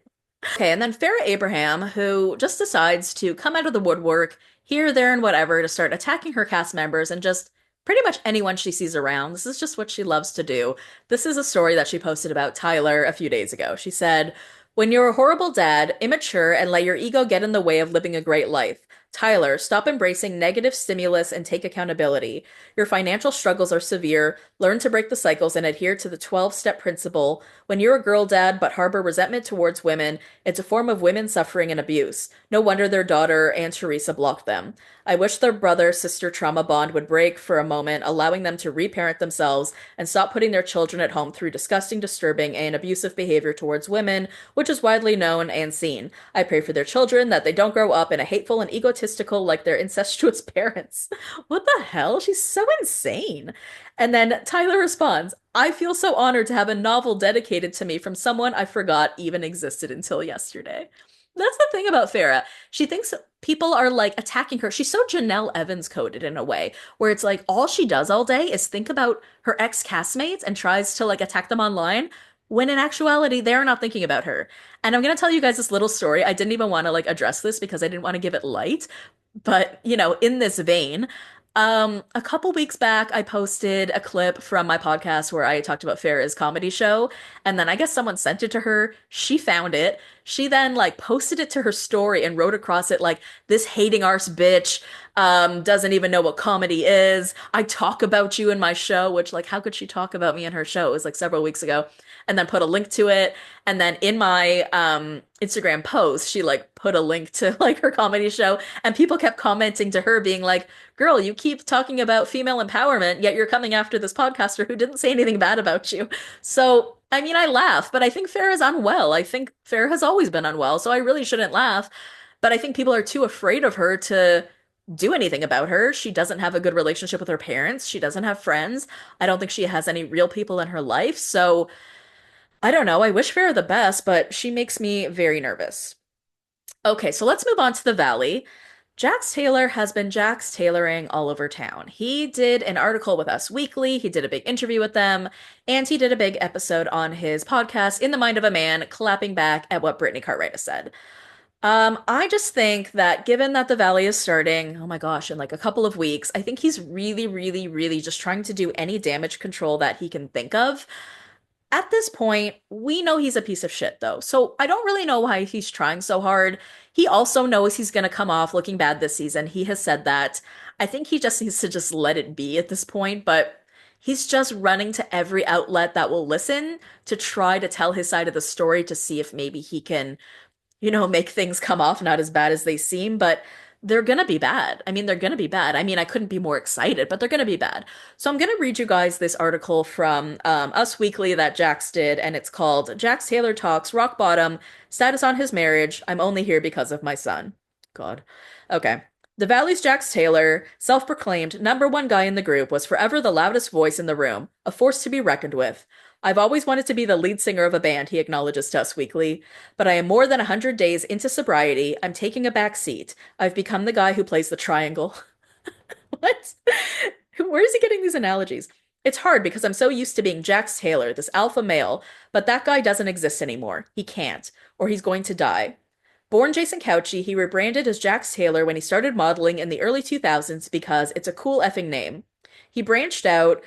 Okay, and then Farrah Abraham, who just decides to come out of the woodwork here, there, and whatever to start attacking her cast members and just pretty much anyone she sees around. This is just what she loves to do. This is a story that she posted about Tyler a few days ago. She said, when you're a horrible dad, immature, and let your ego get in the way of living a great life, Tyler, stop embracing negative stimulus and take accountability. Your financial struggles are severe. Learn to break the cycles and adhere to the 12-step principle. When you're a girl dad but harbor resentment towards women, it's a form of women suffering and abuse. No wonder their daughter, Aunt Teresa, blocked them. I wish their brother-sister trauma bond would break for a moment, allowing them to reparent themselves and stop putting their children at home through disgusting, disturbing, and abusive behavior towards women, which is widely known and seen. I pray for their children that they don't grow up in a hateful and egotistical egotistical like their incestuous parents. What the hell? She's so insane. And then Tyler responds, I feel so honored to have a novel dedicated to me from someone I forgot even existed until yesterday. That's the thing about Farrah. She thinks people are like attacking her. She's so Janelle Evans coded in a way, where it's like all she does all day is think about her ex-castmates and tries to like attack them online, when in actuality, they're not thinking about her. And I'm gonna tell you guys this little story. I didn't even want to like address this because I didn't want to give it light, but in this vein, a couple weeks back, I posted a clip from my podcast where I talked about Farrah's comedy show, and then I guess someone sent it to her. She found it. She then like posted it to her story and wrote across it like this hating arse bitch doesn't even know what comedy is. I talk about you in my show, which like how could she talk about me in her show? It was like several weeks ago. And then put a link to it. And then in my Instagram post, she like put a link to like her comedy show, and people kept commenting to her being like, girl, you keep talking about female empowerment, yet you're coming after this podcaster who didn't say anything bad about you. So, I mean, I laugh, but I think Farrah's unwell. I think Farrah has always been unwell, so I really shouldn't laugh. But I think people are too afraid of her to do anything about her. She doesn't have a good relationship with her parents. She doesn't have friends. I don't think she has any real people in her life. So, I don't know. I wish Farrah the best, but she makes me very nervous. Okay, so let's move on to the Valley. Jax Taylor has been Jax Tayloring all over town. He did an article with Us Weekly, he did a big interview with them, and he did a big episode on his podcast, In the Mind of a Man, clapping back at what Brittany Cartwright has said. I just think that given that the Valley is starting, oh my gosh, in like a couple of weeks, I think he's really, really, really just trying to do any damage control that he can think of. At this point, we know he's a piece of shit, though, so I don't really know why he's trying so hard. He also knows he's going to come off looking bad this season. He has said that. I think he just needs to just let it be at this point, but he's just running to every outlet that will listen to try to tell his side of the story to see if maybe he can make things come off not as bad as they seem, but they're gonna be bad. I mean, they're gonna be bad. I mean, I couldn't be more excited, but they're gonna be bad. So I'm gonna read you guys this article from Us Weekly that Jax did, and it's called Jax Taylor Talks Rock Bottom, Status on His Marriage, I'm Only Here Because of My Son. God. Okay. The Valley's Jax Taylor, self-proclaimed number one guy in the group, was forever the loudest voice in the room, a force to be reckoned with. I've always wanted to be the lead singer of a band, he acknowledges to Us Weekly. But I am more than 100 days into sobriety. I'm taking a back seat. I've become the guy who plays the triangle. What? Where is he getting these analogies? It's hard because I'm so used to being Jax Taylor, this alpha male, but that guy doesn't exist anymore. He can't, or he's going to die. Born Jason Couchy, he rebranded as Jax Taylor when he started modeling in the early 2000s because it's a cool effing name. He branched out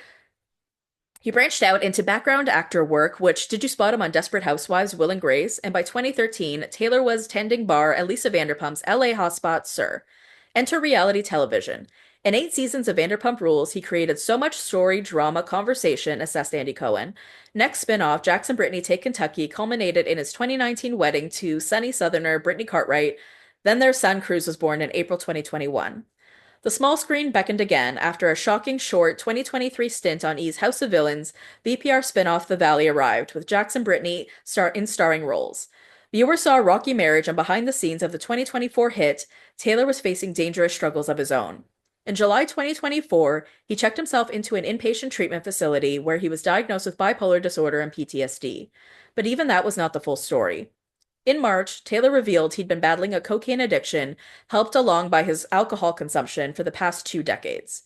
he branched out into background actor work, which did you spot him on Desperate Housewives, Will and Grace? And by 2013, Taylor was tending bar at Lisa Vanderpump's LA hotspot, Sir. Enter reality television. In 8 seasons of Vanderpump Rules, he created so much story, drama, conversation, assessed Andy Cohen. Next spinoff, Jax and Brittany Take Kentucky, culminated in his 2019 wedding to sunny Southerner Brittany Cartwright. Then their son, Cruz, was born in April 2021. The small screen beckoned again after a shocking short 2023 stint on E's House of Villains. VPR spinoff The Valley arrived, with Jax and Brittany in starring roles. Viewers saw a rocky marriage, and behind the scenes of the 2024 hit, Taylor was facing dangerous struggles of his own. In July 2024, he checked himself into an inpatient treatment facility where he was diagnosed with bipolar disorder and PTSD. But even that was not the full story. In March, Taylor revealed he'd been battling a cocaine addiction, helped along by his alcohol consumption for the past 2 decades.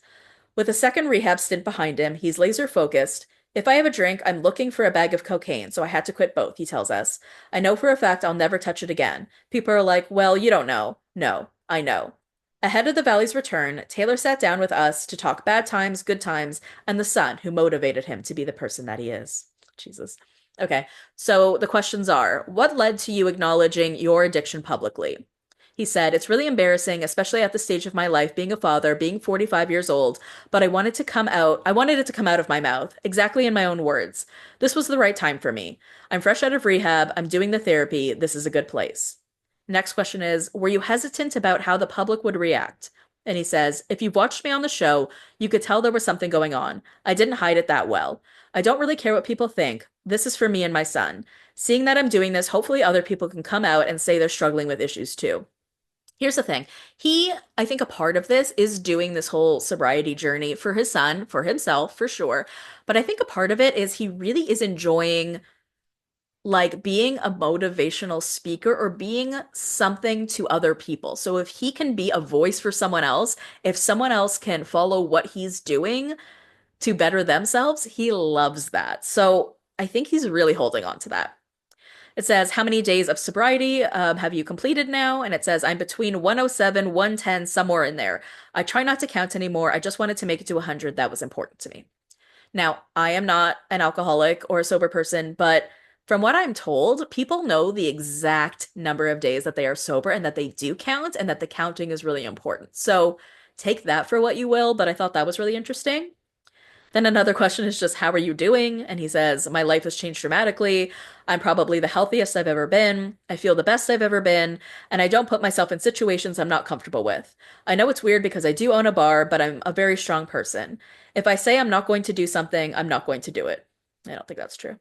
With a second rehab stint behind him, he's laser focused. If I have a drink, I'm looking for a bag of cocaine, so I had to quit both, he tells us. I know for a fact I'll never touch it again. People are like, well, you don't know. No, I know. Ahead of the Valley's return, Taylor sat down with us to talk bad times, good times, and the son who motivated him to be the person that he is. Jesus. Okay, so the questions are, what led to you acknowledging your addiction publicly? He said, it's really embarrassing, especially at the stage of my life, being a father, being 45 years old, but I wanted it to come out of my mouth, exactly in my own words. This was the right time for me. I'm fresh out of rehab, I'm doing the therapy, this is a good place. Next question is, were you hesitant about how the public would react? And he says, if you've watched me on the show, you could tell there was something going on. I didn't hide it that well. I don't really care what people think. This is for me and my son. Seeing that I'm doing this, hopefully other people can come out and say they're struggling with issues too. Here's the thing. I think a part of this is doing this whole sobriety journey for his son, for himself, for sure. But I think a part of it is he really is enjoying like being a motivational speaker or being something to other people. So if he can be a voice for someone else, if someone else can follow what he's doing to better themselves, he loves that. So I think he's really holding on to that. It says, how many days of sobriety have you completed now? And it says, I'm between 107, 110, somewhere in there. I try not to count anymore. I just wanted to make it to 100. That was important to me. Now, I am not an alcoholic or a sober person, but from what I'm told, people know the exact number of days that they are sober and that they do count and that the counting is really important. So take that for what you will, but I thought that was really interesting. Then another question is just, how are you doing? And he says, my life has changed dramatically. I'm probably the healthiest I've ever been. I feel the best I've ever been. And I don't put myself in situations I'm not comfortable with. I know it's weird because I do own a bar, but I'm a very strong person. If I say I'm not going to do something, I'm not going to do it. I don't think that's true.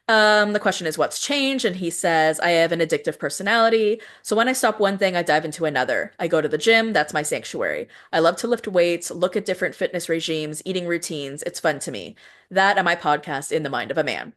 The question is, what's changed? And he says, I have an addictive personality. So when I stop one thing, I dive into another. I go to the gym. That's my sanctuary. I love to lift weights, look at different fitness regimes, eating routines. It's fun to me. That and my podcast, In the Mind of a Man.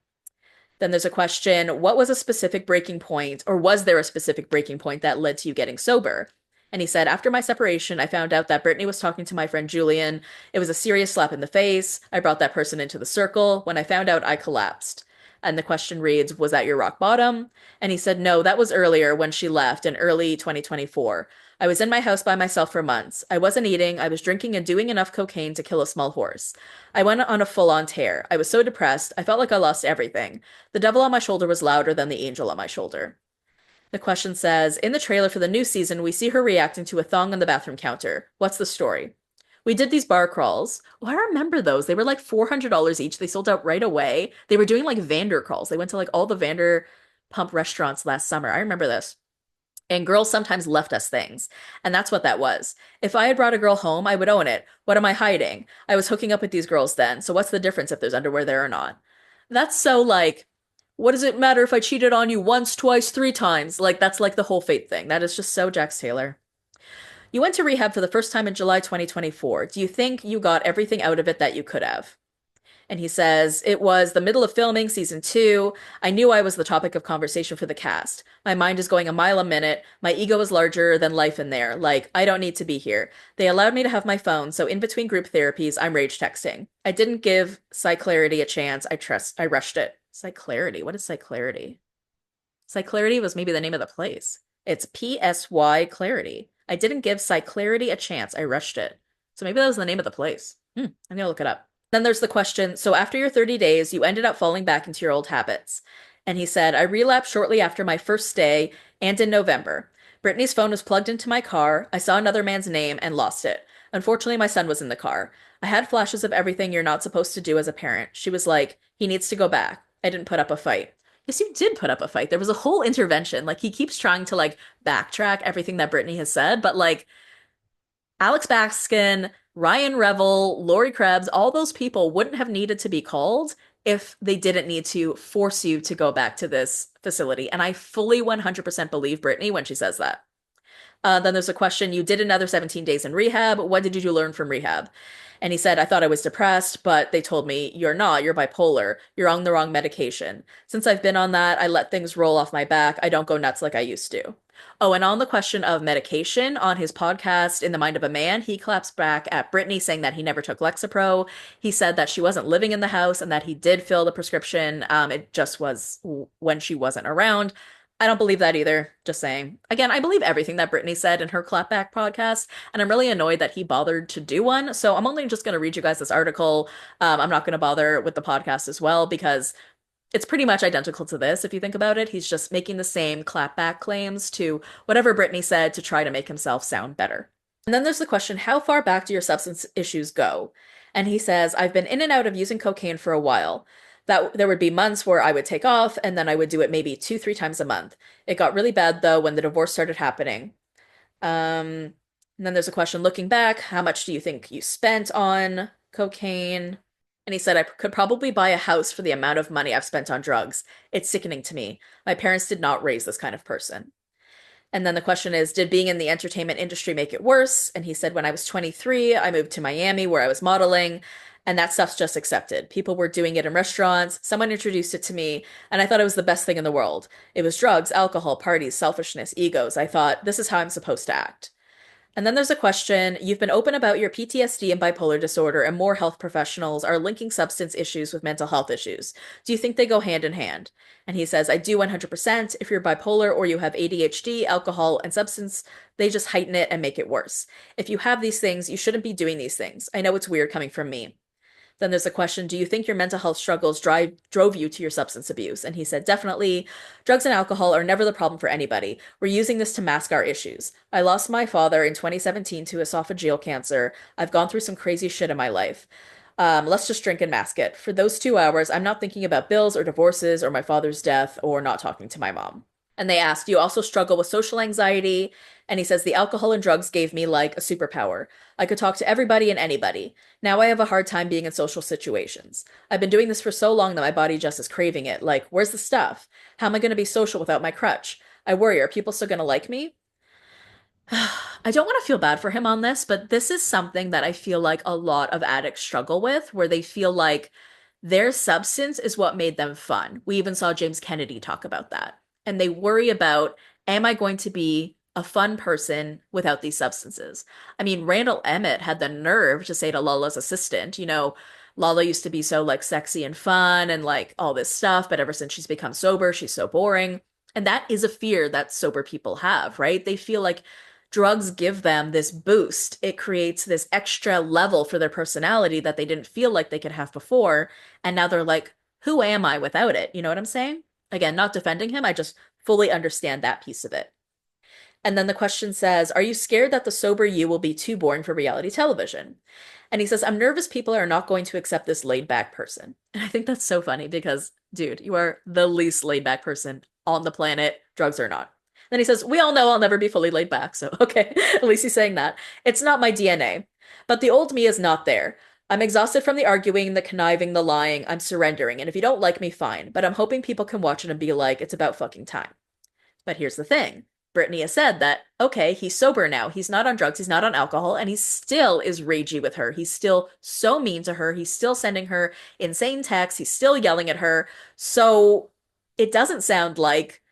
Then there's a question, what was a specific breaking point, or was there a specific breaking point that led to you getting sober? And he said, after my separation, I found out that Brittany was talking to my friend Julian. It was a serious slap in the face. I brought that person into the circle. When I found out, I collapsed. And the question reads, was that your rock bottom? And he said, no, that was earlier when she left in early 2024. I was in my house by myself for months. I wasn't eating. I was drinking and doing enough cocaine to kill a small horse. I went on a full-on tear. I was so depressed. I felt like I lost everything. The devil on my shoulder was louder than the angel on my shoulder. The question says, in the trailer for the new season, we see her reacting to a thong on the bathroom counter. What's the story? We did these bar crawls. Oh, I remember those. They were like $400 each. They sold out right away. They were doing like Vander crawls. They went to like all the Vanderpump restaurants last summer. I remember this. And girls sometimes left us things. And that's what that was. If I had brought a girl home, I would own it. What am I hiding? I was hooking up with these girls then. So what's the difference if there's underwear there or not? That's so like, what does it matter if I cheated on you once, twice, three times? Like, that's like the whole fate thing. That is just so Jax Taylor. You went to rehab for the first time in July 2024. Do you think you got everything out of it that you could have? And he says, it was the middle of filming season 2. I knew I was the topic of conversation for the cast. My mind is going a mile a minute. My ego is larger than life in there. Like, I don't need to be here. They allowed me to have my phone, so in between group therapies, I'm rage texting. I didn't give Psyclarity a chance. I rushed it. Psyclarity? What is Psyclarity? Psyclarity was maybe the name of the place. It's PSY Clarity. I didn't give Psyclarity a chance. I rushed it. So maybe that was the name of the place. I'm gonna look it up. Then there's the question, so after your 30 days, you ended up falling back into your old habits. And he said, I relapsed shortly after my first stay and in November. Brittany's phone was plugged into my car. I saw another man's name and lost it. Unfortunately, my son was in the car. I had flashes of everything you're not supposed to do as a parent. She was like, he needs to go back. I didn't put up a fight. Yes, you did put up a fight. There was a whole intervention. Like, he keeps trying to, like, backtrack everything that Brittany has said, but, like, Alex Baskin, Ryan Revel, Lowry Krebs, all those people wouldn't have needed to be called if they didn't need to force you to go back to this facility. And I fully 100% believe Brittany when she says that. Then there's a question, you did another 17 days in rehab. What did you learn from rehab? And he said, I thought I was depressed, but they told me, you're not, you're bipolar. You're on the wrong medication. Since I've been on that, I let things roll off my back. I don't go nuts like I used to. Oh, and on the question of medication, on his podcast, In the Mind of a Man, he claps back at Brittany saying that he never took Lexapro. He said that she wasn't living in the house and that he did fill the prescription. It just was when she wasn't around. I don't believe that either. Just saying. Again, I believe everything that Brittany said in her clapback podcast, and I'm really annoyed that he bothered to do one. So I'm only just going to read you guys this article. I'm not going to bother with the podcast as well because it's pretty much identical to this, if you think about it. He's just making the same clapback claims to whatever Brittany said to try to make himself sound better. And then there's the question, how far back do your substance issues go? And he says, I've been in and out of using cocaine for a while. That there would be months where I would take off and then I would do it maybe 2, 3 times a month. It got really bad though when the divorce started happening. And then there's a question, looking back, how much do you think you spent on cocaine? And he said, I could probably buy a house for the amount of money I've spent on drugs. It's sickening to me. My parents did not raise this kind of person. And then the question is, did being in the entertainment industry make it worse? And he said, when I was 23, I moved to Miami where I was modeling, and that stuff's just accepted. People were doing it in restaurants. Someone introduced it to me, and I thought it was the best thing in the world. It was drugs, alcohol, parties, selfishness, egos. I thought, this is how I'm supposed to act. And then there's a question. You've been open about your PTSD and bipolar disorder, and more health professionals are linking substance issues with mental health issues. Do you think they go hand in hand? And he says, I do 100%. If you're bipolar or you have ADHD, alcohol, and substance, they just heighten it and make it worse. If you have these things, you shouldn't be doing these things. I know it's weird coming from me. Then there's a question, do you think your mental health struggles drove you to your substance abuse? And he said, definitely. Drugs and alcohol are never the problem for anybody. We're using this to mask our issues. I lost my father in 2017 to esophageal cancer. I've gone through some crazy shit in my life. Let's just drink and mask it. For those 2 hours, I'm not thinking about bills or divorces or my father's death or not talking to my mom. And they asked, do you also struggle with social anxiety? And he says, the alcohol and drugs gave me like a superpower. I could talk to everybody and anybody. Now I have a hard time being in social situations. I've been doing this for so long that my body just is craving it. Like, where's the stuff? How am I going to be social without my crutch? I worry, are people still going to like me? I don't want to feel bad for him on this, but this is something that I feel like a lot of addicts struggle with, where they feel like their substance is what made them fun. We even saw James Kennedy talk about that. And they worry about, am I going to be a fun person without these substances? I mean, Randall Emmett had the nerve to say to Lala's assistant, Lala used to be so like sexy and fun and like all this stuff, but ever since she's become sober, she's so boring. And that is a fear that sober people have, right? They feel like drugs give them this boost. It creates this extra level for their personality that they didn't feel like they could have before. And now they're like, who am I without it? You know what I'm saying? Again, not defending him. I just fully understand that piece of it. And then the question says, are you scared that the sober you will be too boring for reality television? And he says, I'm nervous people are not going to accept this laid back person. And I think that's so funny because, dude, you are the least laid back person on the planet, drugs or not. Then he says, we all know I'll never be fully laid back. So, okay, at least he's saying that. It's not my DNA. But the old me is not there. I'm exhausted from the arguing, the conniving, the lying. I'm surrendering. And if you don't like me, fine. But I'm hoping people can watch it and be like, it's about fucking time. But here's the thing. Brittany has said that, okay, he's sober now. He's not on drugs. He's not on alcohol. And he still is ragey with her. He's still so mean to her. He's still sending her insane texts. He's still yelling at her. So it doesn't sound like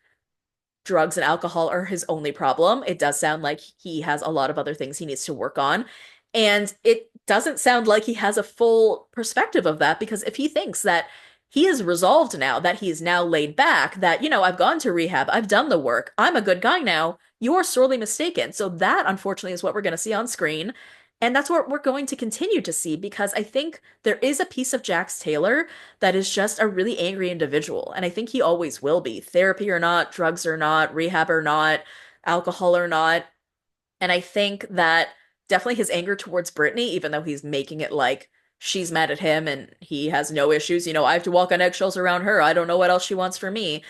drugs and alcohol are his only problem. It does sound like he has a lot of other things he needs to work on. And it doesn't sound like he has a full perspective of that because if he thinks that he is resolved now, that he's now laid back, that, I've gone to rehab, I've done the work, I'm a good guy now, you're sorely mistaken. So that, unfortunately, is what we're going to see on screen. And that's what we're going to continue to see because I think there is a piece of Jax Taylor that is just a really angry individual. And I think he always will be, therapy or not, drugs or not, rehab or not, alcohol or not. And I think that definitely his anger towards Brittany, even though he's making it like she's mad at him and he has no issues, I have to walk on eggshells around her. I don't know what else she wants from me.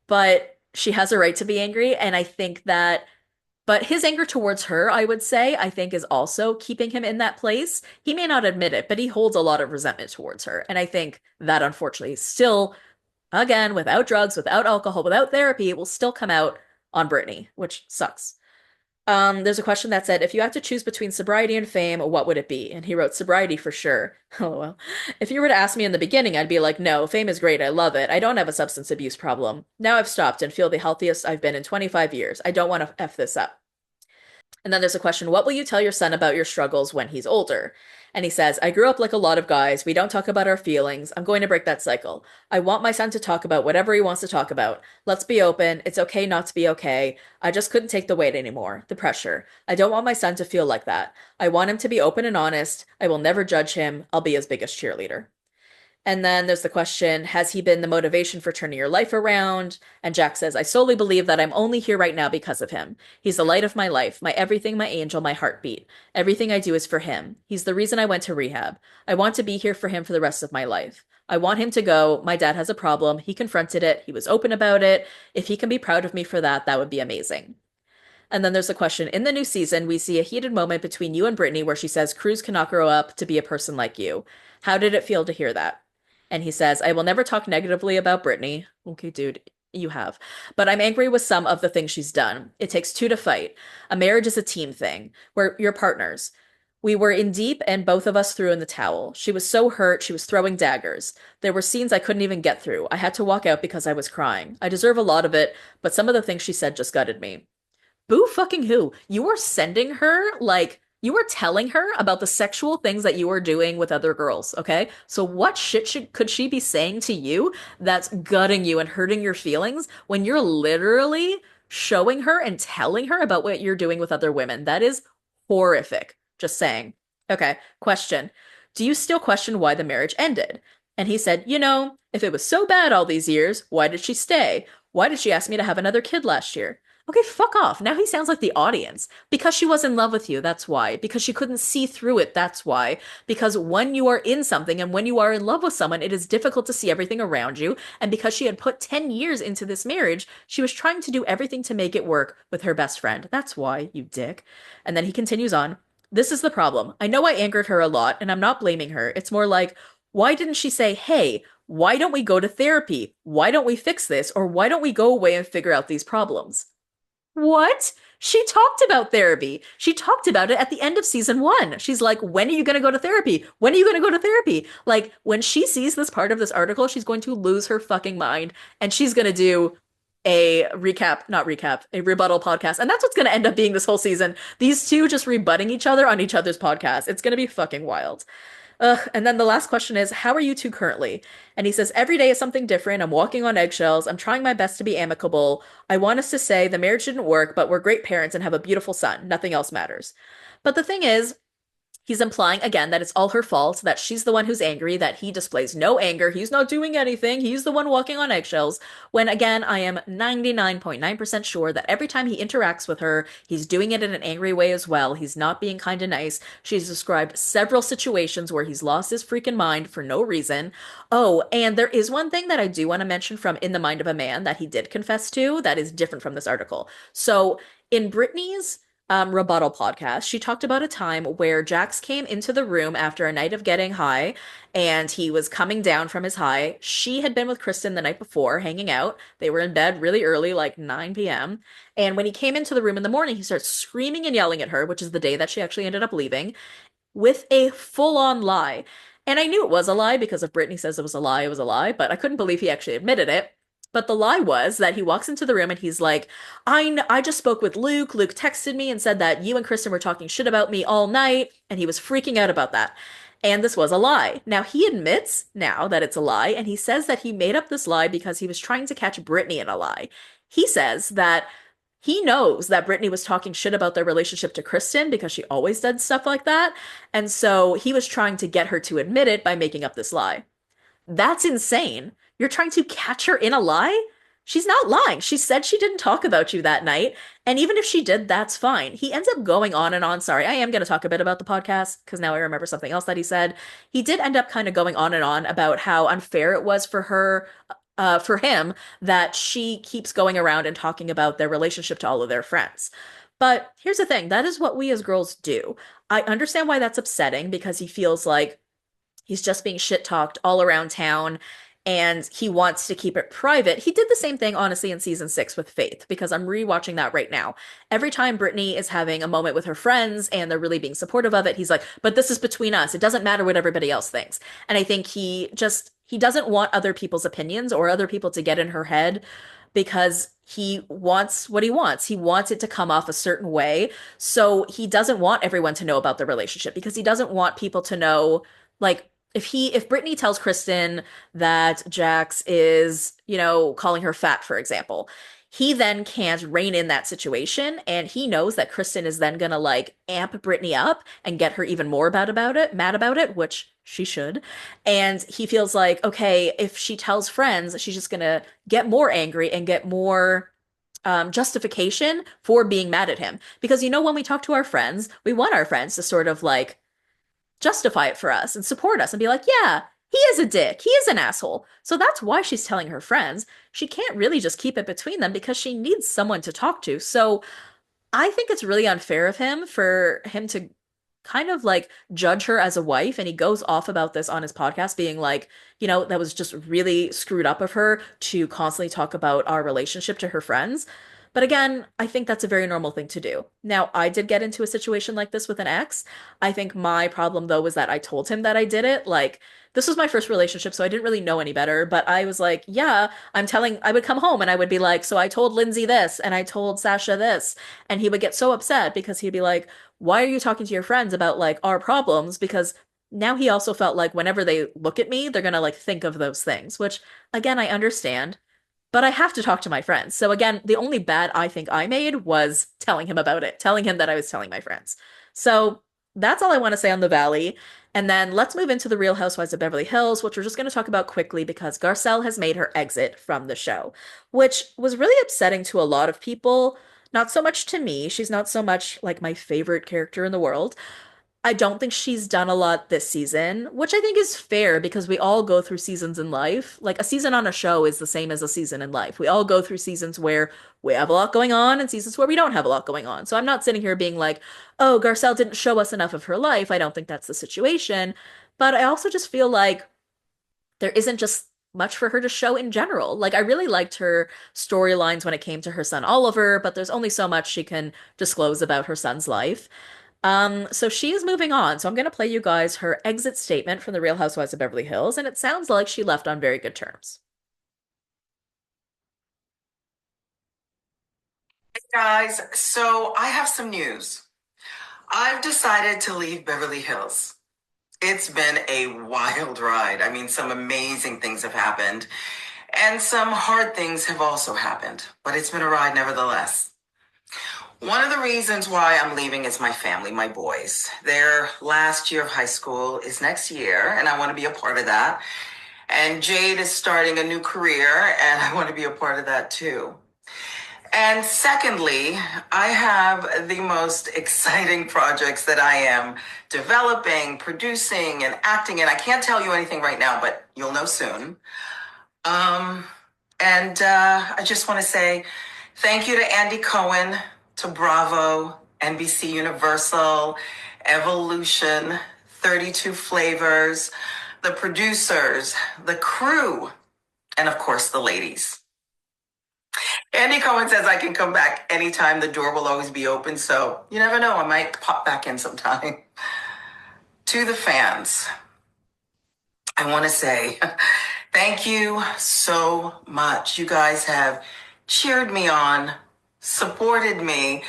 But she has a right to be angry. And I think that but his anger towards her, I would say, I think is also keeping him in that place. He may not admit it, but he holds a lot of resentment towards her. And I think that unfortunately still, again, without drugs, without alcohol, without therapy, it will still come out on Brittany, which sucks. There's a question that said, if you had to choose between sobriety and fame, what would it be? And he wrote sobriety for sure. Oh, well. If you were to ask me in the beginning, I'd be like, no, fame is great. I love it. I don't have a substance abuse problem. Now I've stopped and feel the healthiest I've been in 25 years. I don't want to F this up. And then there's a question, what will you tell your son about your struggles when he's older? And he says, I grew up like a lot of guys. We don't talk about our feelings. I'm going to break that cycle. I want my son to talk about whatever he wants to talk about. Let's be open. It's okay not to be okay. I just couldn't take the weight anymore, the pressure. I don't want my son to feel like that. I want him to be open and honest. I will never judge him. I'll be his biggest cheerleader. And then there's the question, has he been the motivation for turning your life around? And Jack says, I solely believe that I'm only here right now because of him. He's the light of my life, my everything, my angel, my heartbeat. Everything I do is for him. He's the reason I went to rehab. I want to be here for him for the rest of my life. I want him to go, my dad has a problem. He confronted it. He was open about it. If he can be proud of me for that, that would be amazing. And then there's a question, in the new season, we see a heated moment between you and Brittany where she says, Cruz cannot grow up to be a person like you. How did it feel to hear that? And he says, I will never talk negatively about Brittany. Okay, dude, You have. But I'm angry with some of the things she's done. It takes two to fight. A marriage is a team thing. We're your partners. We were in deep and both of us threw in the towel. She was so hurt, she was throwing daggers. There were scenes I couldn't even get through. I had to walk out because I was crying. I deserve a lot of it, but some of the things she said just gutted me. Boo fucking who? You were sending her, like, you were telling her about the sexual things that you were doing with other girls, okay? So what shit could she be saying to you that's gutting you and hurting your feelings when you're literally showing her and telling her about what you're doing with other women? That is horrific. Just saying. Okay, question. Do you still question why the marriage ended? And he said, if it was so bad all these years, why did she stay? Why did she ask me to have another kid last year? Okay, fuck off. Now he sounds like the audience. Because she was in love with you, that's why. Because she couldn't see through it, that's why. Because when you are in something and when you are in love with someone, it is difficult to see everything around you. And because she had put 10 years into this marriage, she was trying to do everything to make it work with her best friend. That's why, you dick. And then he continues on. This is the problem. I know I angered her a lot, and I'm not blaming her. It's more like, why didn't she say, hey, why don't we go to therapy? Why don't we fix this? Or why don't we go away and figure out these problems? What? She talked about therapy. She talked about it at the end of season 1. She's like, when are you going to go to therapy? When are you going to go to therapy? Like, when she sees this part of this article, she's going to lose her fucking mind and she's going to do a recap, not recap, a rebuttal podcast. And that's what's going to end up being this whole season. These two just rebutting each other on each other's podcast. It's going to be fucking wild. Ugh. And then the last question is, how are you two currently? And he says, every day is something different. I'm walking on eggshells. I'm trying my best to be amicable. I want us to say the marriage didn't work, but we're great parents and have a beautiful son. Nothing else matters. But the thing is, he's implying again that it's all her fault, that she's the one who's angry, that he displays no anger, he's not doing anything, he's the one walking on eggshells. When again, I am 99.9% sure that every time he interacts with her, he's doing it in an angry way as well. He's not being kind of nice. She's described several situations where he's lost his freaking mind for no reason. Oh, and there is one thing that I do want to mention from In the Mind of a Man that he did confess to that is different from this article. So in Brittany's rebuttal podcast, she talked about a time where Jax came into the room after a night of getting high and he was coming down from his high. She had been with Kristen the night before, hanging out. They were in bed really early, like 9 p.m. And when he came into the room in the morning, he starts screaming and yelling at her, which is the day that she actually ended up leaving, with a full-on lie. And I knew it was a lie because if Brittany says it was a lie, but I couldn't believe he actually admitted it. But the lie was that he walks into the room and he's like, I just spoke with Luke. Luke texted me and said that you and Kristen were talking shit about me all night, and he was freaking out about that. And this was a lie. Now, he admits now that it's a lie, and he says that he made up this lie because he was trying to catch Brittany in a lie. He says that he knows that Brittany was talking shit about their relationship to Kristen because she always did stuff like that. And so he was trying to get her to admit it by making up this lie. That's insane. You're trying to catch her in a lie? She's not lying. She said she didn't talk about you that night. And even if she did, that's fine. He ends up going on and on. Sorry, I am going to talk a bit about the podcast because now I remember something else that he said. He did end up kind of going on and on about how unfair it was for her, for him, that she keeps going around and talking about their relationship to all of their friends. But here's the thing, that is what we as girls do. I understand why that's upsetting because he feels like he's just being shit talked all around town and he wants to keep it private. He did the same thing, honestly, in season 6 with Faith, because I'm rewatching that right now. Every time Brittany is having a moment with her friends and they're really being supportive of it, he's like, but this is between us. It doesn't matter what everybody else thinks. And I think he doesn't want other people's opinions or other people to get in her head because he wants what he wants. He wants it to come off a certain way. So he doesn't want everyone to know about the relationship because he doesn't want people to know, like, if Brittany tells Kristen that Jax is, calling her fat, for example, he then can't rein in that situation, and he knows that Kristen is then gonna like amp Brittany up and get her even more mad about it, which she should. And he feels like, okay, if she tells friends, she's just gonna get more angry and get more justification for being mad at him. Because when we talk to our friends, we want our friends to sort of like justify it for us and support us and be like, yeah, he is a dick. He is an asshole. So that's why she's telling her friends. She can't really just keep it between them because she needs someone to talk to. So I think it's really unfair of him for him to kind of like judge her as a wife. And he goes off about this on his podcast, being like, that was just really screwed up of her to constantly talk about our relationship to her friends. But again, I think that's a very normal thing to do. Now, I did get into a situation like this with an ex. I think my problem though was that I told him that I did it. Like, this was my first relationship, so I didn't really know any better. But I was like, yeah, I would come home and I would be like, so I told Lindsay this and I told Sasha this. And he would get so upset because he'd be like, why are you talking to your friends about like our problems? Because now he also felt like whenever they look at me, they're gonna like think of those things, which again, I understand. But I have to talk to my friends. So again, the only bad I think I made was telling him about it, telling him that I was telling my friends. So that's all I want to say on the Valley. And then let's move into the Real Housewives of Beverly Hills, which we're just going to talk about quickly because Garcelle has made her exit from the show, which was really upsetting to a lot of people. Not so much to me. She's not so much like my favorite character in the world. I don't think she's done a lot this season, which I think is fair because we all go through seasons in life. Like a season on a show is the same as a season in life. We all go through seasons where we have a lot going on and seasons where we don't have a lot going on. So I'm not sitting here being like, oh, Garcelle didn't show us enough of her life. I don't think that's the situation. But I also just feel like there isn't just much for her to show in general. Like I really liked her storylines when it came to her son Oliver, but there's only so much she can disclose about her son's life. So she is moving on. So I'm going to play you guys her exit statement from The Real Housewives of Beverly Hills, and it sounds like she left on very good terms. Guys, so I have some news. I've decided to leave Beverly Hills. It's been a wild ride. I mean, some amazing things have happened, and some hard things have also happened, but it's been a ride nevertheless. One of the reasons why I'm leaving is my family, my boys. Their last year of high school is next year, and I want to be a part of that. And Jade is starting a new career, and I want to be a part of that too. And secondly, I have the most exciting projects that I am developing, producing, and acting in. I can't tell you anything right now, but you'll know soon. Um, I just want to say thank you to Andy Cohen, to Bravo, NBC Universal, Evolution, 32 Flavors, the producers, the crew, and of course, the ladies. Andy Cohen says I can come back anytime. The door will always be open. So you never know. I might pop back in sometime. To the fans, I want to say thank you so much. You guys have cheered me on, supported me,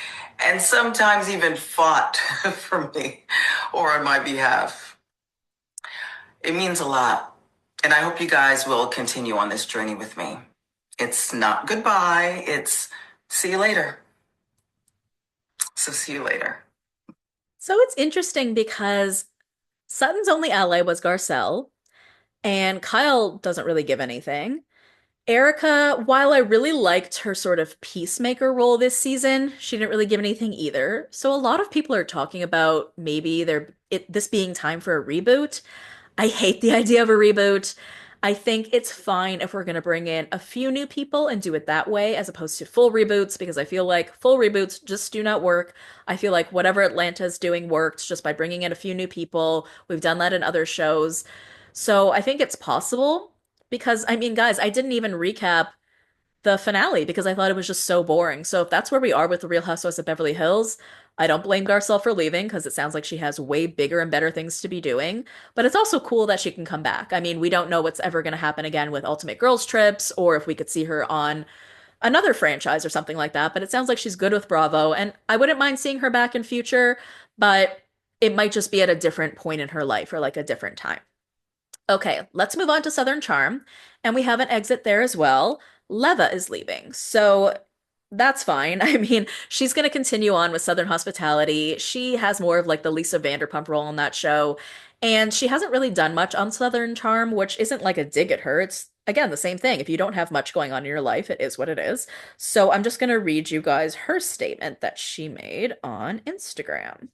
and sometimes even fought for me or on my behalf. It means a lot. And I hope you guys will continue on this journey with me. It's not goodbye. It's see you later. So see you later. So it's interesting because Sutton's only ally was Garcelle, and Kyle doesn't really give anything. Erica, while I really liked her sort of peacemaker role this season, she didn't really give anything either. So a lot of people are talking about maybe this being time for a reboot. I hate the idea of a reboot. I think it's fine if we're going to bring in a few new people and do it that way as opposed to full reboots because I feel like full reboots just do not work. I feel like whatever Atlanta's doing worked just by bringing in a few new people. We've done that in other shows. So I think it's possible because, I mean, guys, I didn't even recap the finale because I thought it was just so boring. So if that's where we are with the Real Housewives of Beverly Hills, I don't blame Garcelle for leaving because it sounds like she has way bigger and better things to be doing. But it's also cool that she can come back. I mean, we don't know what's ever going to happen again with Ultimate Girls Trips or if we could see her on another franchise or something like that. But it sounds like she's good with Bravo, and I wouldn't mind seeing her back in future, but it might just be at a different point in her life or like a different time. Okay, let's move on to Southern Charm. And we have an exit there as well. Leva is leaving. So that's fine. I mean, she's going to continue on with Southern Hospitality. She has more of like the Lisa Vanderpump role on that show. And she hasn't really done much on Southern Charm, which isn't like a dig at her. It's, again, the same thing. If you don't have much going on in your life, it is what it is. So I'm just going to read you guys her statement that she made on Instagram.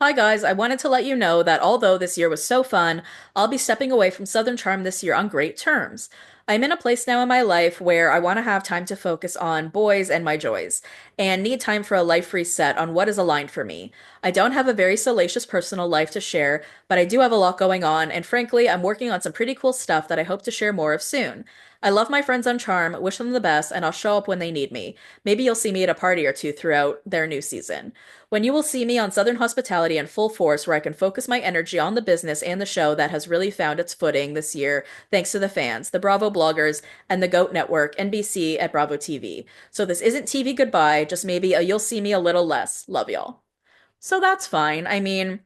Hi guys, I wanted to let you know that although this year was so fun, I'll be stepping away from Southern Charm this year on great terms. I'm in a place now in my life where I want to have time to focus on boys and my joys, and need time for a life reset on what is aligned for me. I don't have a very salacious personal life to share, but I do have a lot going on, and frankly, I'm working on some pretty cool stuff that I hope to share more of soon. I love my friends on Charm, wish them the best, and I'll show up when they need me. Maybe you'll see me at a party or two throughout their new season. When you will see me on Southern Hospitality in full force, where I can focus my energy on the business and the show that has really found its footing this year, thanks to the fans, the Bravo bloggers, and the GOAT Network, NBC at Bravo TV. So this isn't TV goodbye, just maybe a you'll see me a little less. Love y'all. So that's fine. I mean,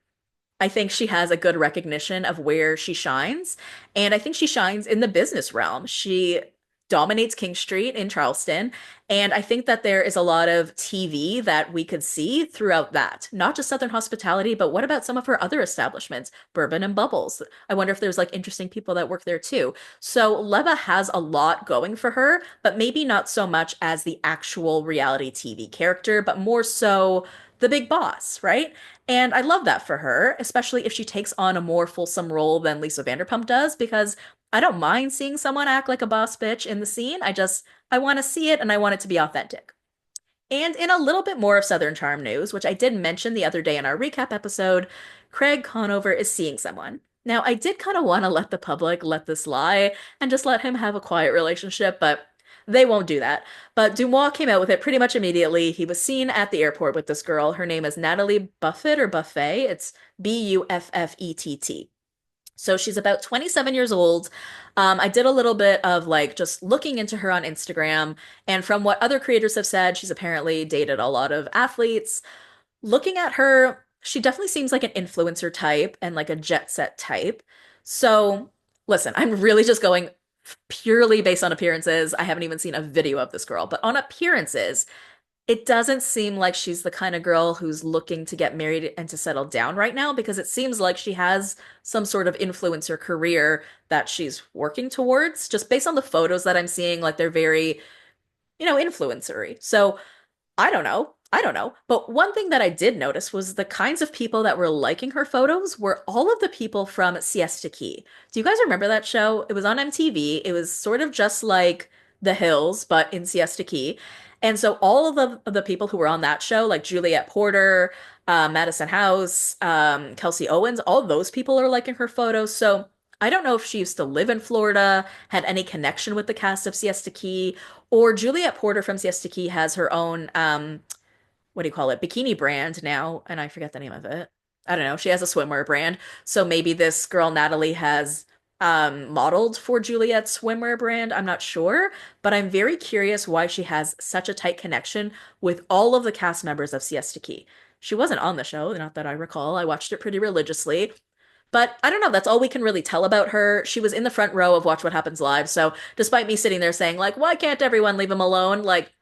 I think she has a good recognition of where she shines, and I think she shines in the business realm. She dominates King Street in Charleston, and I think that there is a lot of TV that we could see throughout that. Not just Southern Hospitality, but what about some of her other establishments, Bourbon and Bubbles? I wonder if there's like interesting people that work there too. So Leva has a lot going for her, but maybe not so much as the actual reality TV character, but more so the big boss, right? And I love that for her, especially if she takes on a more fulsome role than Lisa Vanderpump does, because I don't mind seeing someone act like a boss bitch in the scene. I want to see it and I want it to be authentic. And in a little bit more of Southern Charm news, which I did mention the other day in our recap episode, Craig Conover is seeing someone. Now, I did kind of want to let the public let this lie and just let him have a quiet relationship, but they won't do that. But Dumois came out with it pretty much immediately. He was seen at the airport with this girl. Her name is Natalie Buffett or Buffet. It's Buffett. So she's about 27 years old. I did a little bit of like just looking into her on Instagram, and from what other creators have said, she's apparently dated a lot of athletes. Looking at her, she definitely seems like an influencer type and like a jet set type. So, listen, I'm really just going purely based on appearances. I haven't even seen a video of this girl, but on appearances, it doesn't seem like she's the kind of girl who's looking to get married and to settle down right now, because it seems like she has some sort of influencer career that she's working towards. Just based on the photos that I'm seeing, like they're very, influencery. So I don't know. I don't know. But one thing that I did notice was the kinds of people that were liking her photos were all of the people from Siesta Key. Do you guys remember that show? It was on MTV. It was sort of just like The Hills, but in Siesta Key. And so all of the people who were on that show, like Juliette Porter, Madison House, Kelsey Owens, all those people are liking her photos. So I don't know if she used to live in Florida, had any connection with the cast of Siesta Key, or Juliette Porter from Siesta Key has her own what do you call it, bikini brand now, and I forget the name of it. I don't know. She has a swimwear brand. So maybe this girl Natalie has modeled for Juliet's swimwear brand. I'm not sure, but I'm very curious why she has such a tight connection with all of the cast members of Siesta Key. She wasn't on the show, not that I recall. I watched it pretty religiously. But I don't know, that's all we can really tell about her. She was in the front row of Watch What Happens Live, so despite me sitting there saying, like, why can't everyone leave him alone? Like,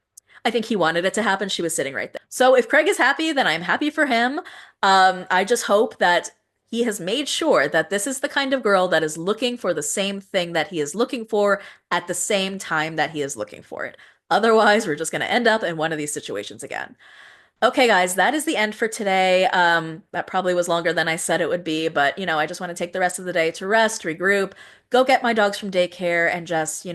I think he wanted it to happen. She was sitting right there. So if Craig is happy, then I'm happy for him. I just hope that he has made sure that this is the kind of girl that is looking for the same thing that he is looking for at the same time that he is looking for it. Otherwise, we're just going to end up in one of these situations again. Okay, guys, that is the end for today. That probably was longer than I said it would be, but I just want to take the rest of the day to rest, regroup, go get my dogs from daycare, and just,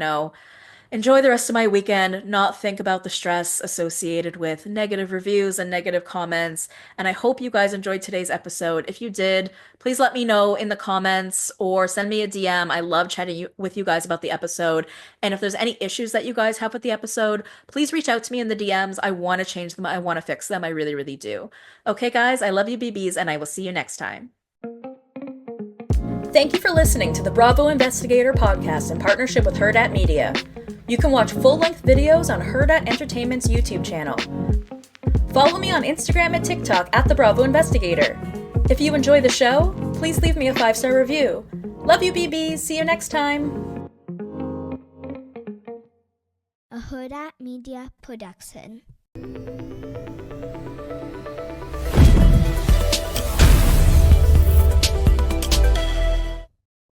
enjoy the rest of my weekend, not think about the stress associated with negative reviews and negative comments. And I hope you guys enjoyed today's episode. If you did, please let me know in the comments or send me a DM. I love chatting with you guys about the episode. And if there's any issues that you guys have with the episode, please reach out to me in the DMs. I want to change them. I want to fix them. I really, really do. Okay, guys, I love you, BBs, and I will see you next time. Thank you for listening to the Bravo Investigator podcast in partnership with Hurrdat Media. You can watch full-length videos on Hurrdat Entertainment's YouTube channel. Follow me on Instagram and TikTok at the Bravo Investigator. If you enjoy the show, please leave me a 5-star review. Love you, BBs. See you next time. A Hurrdat Media Production.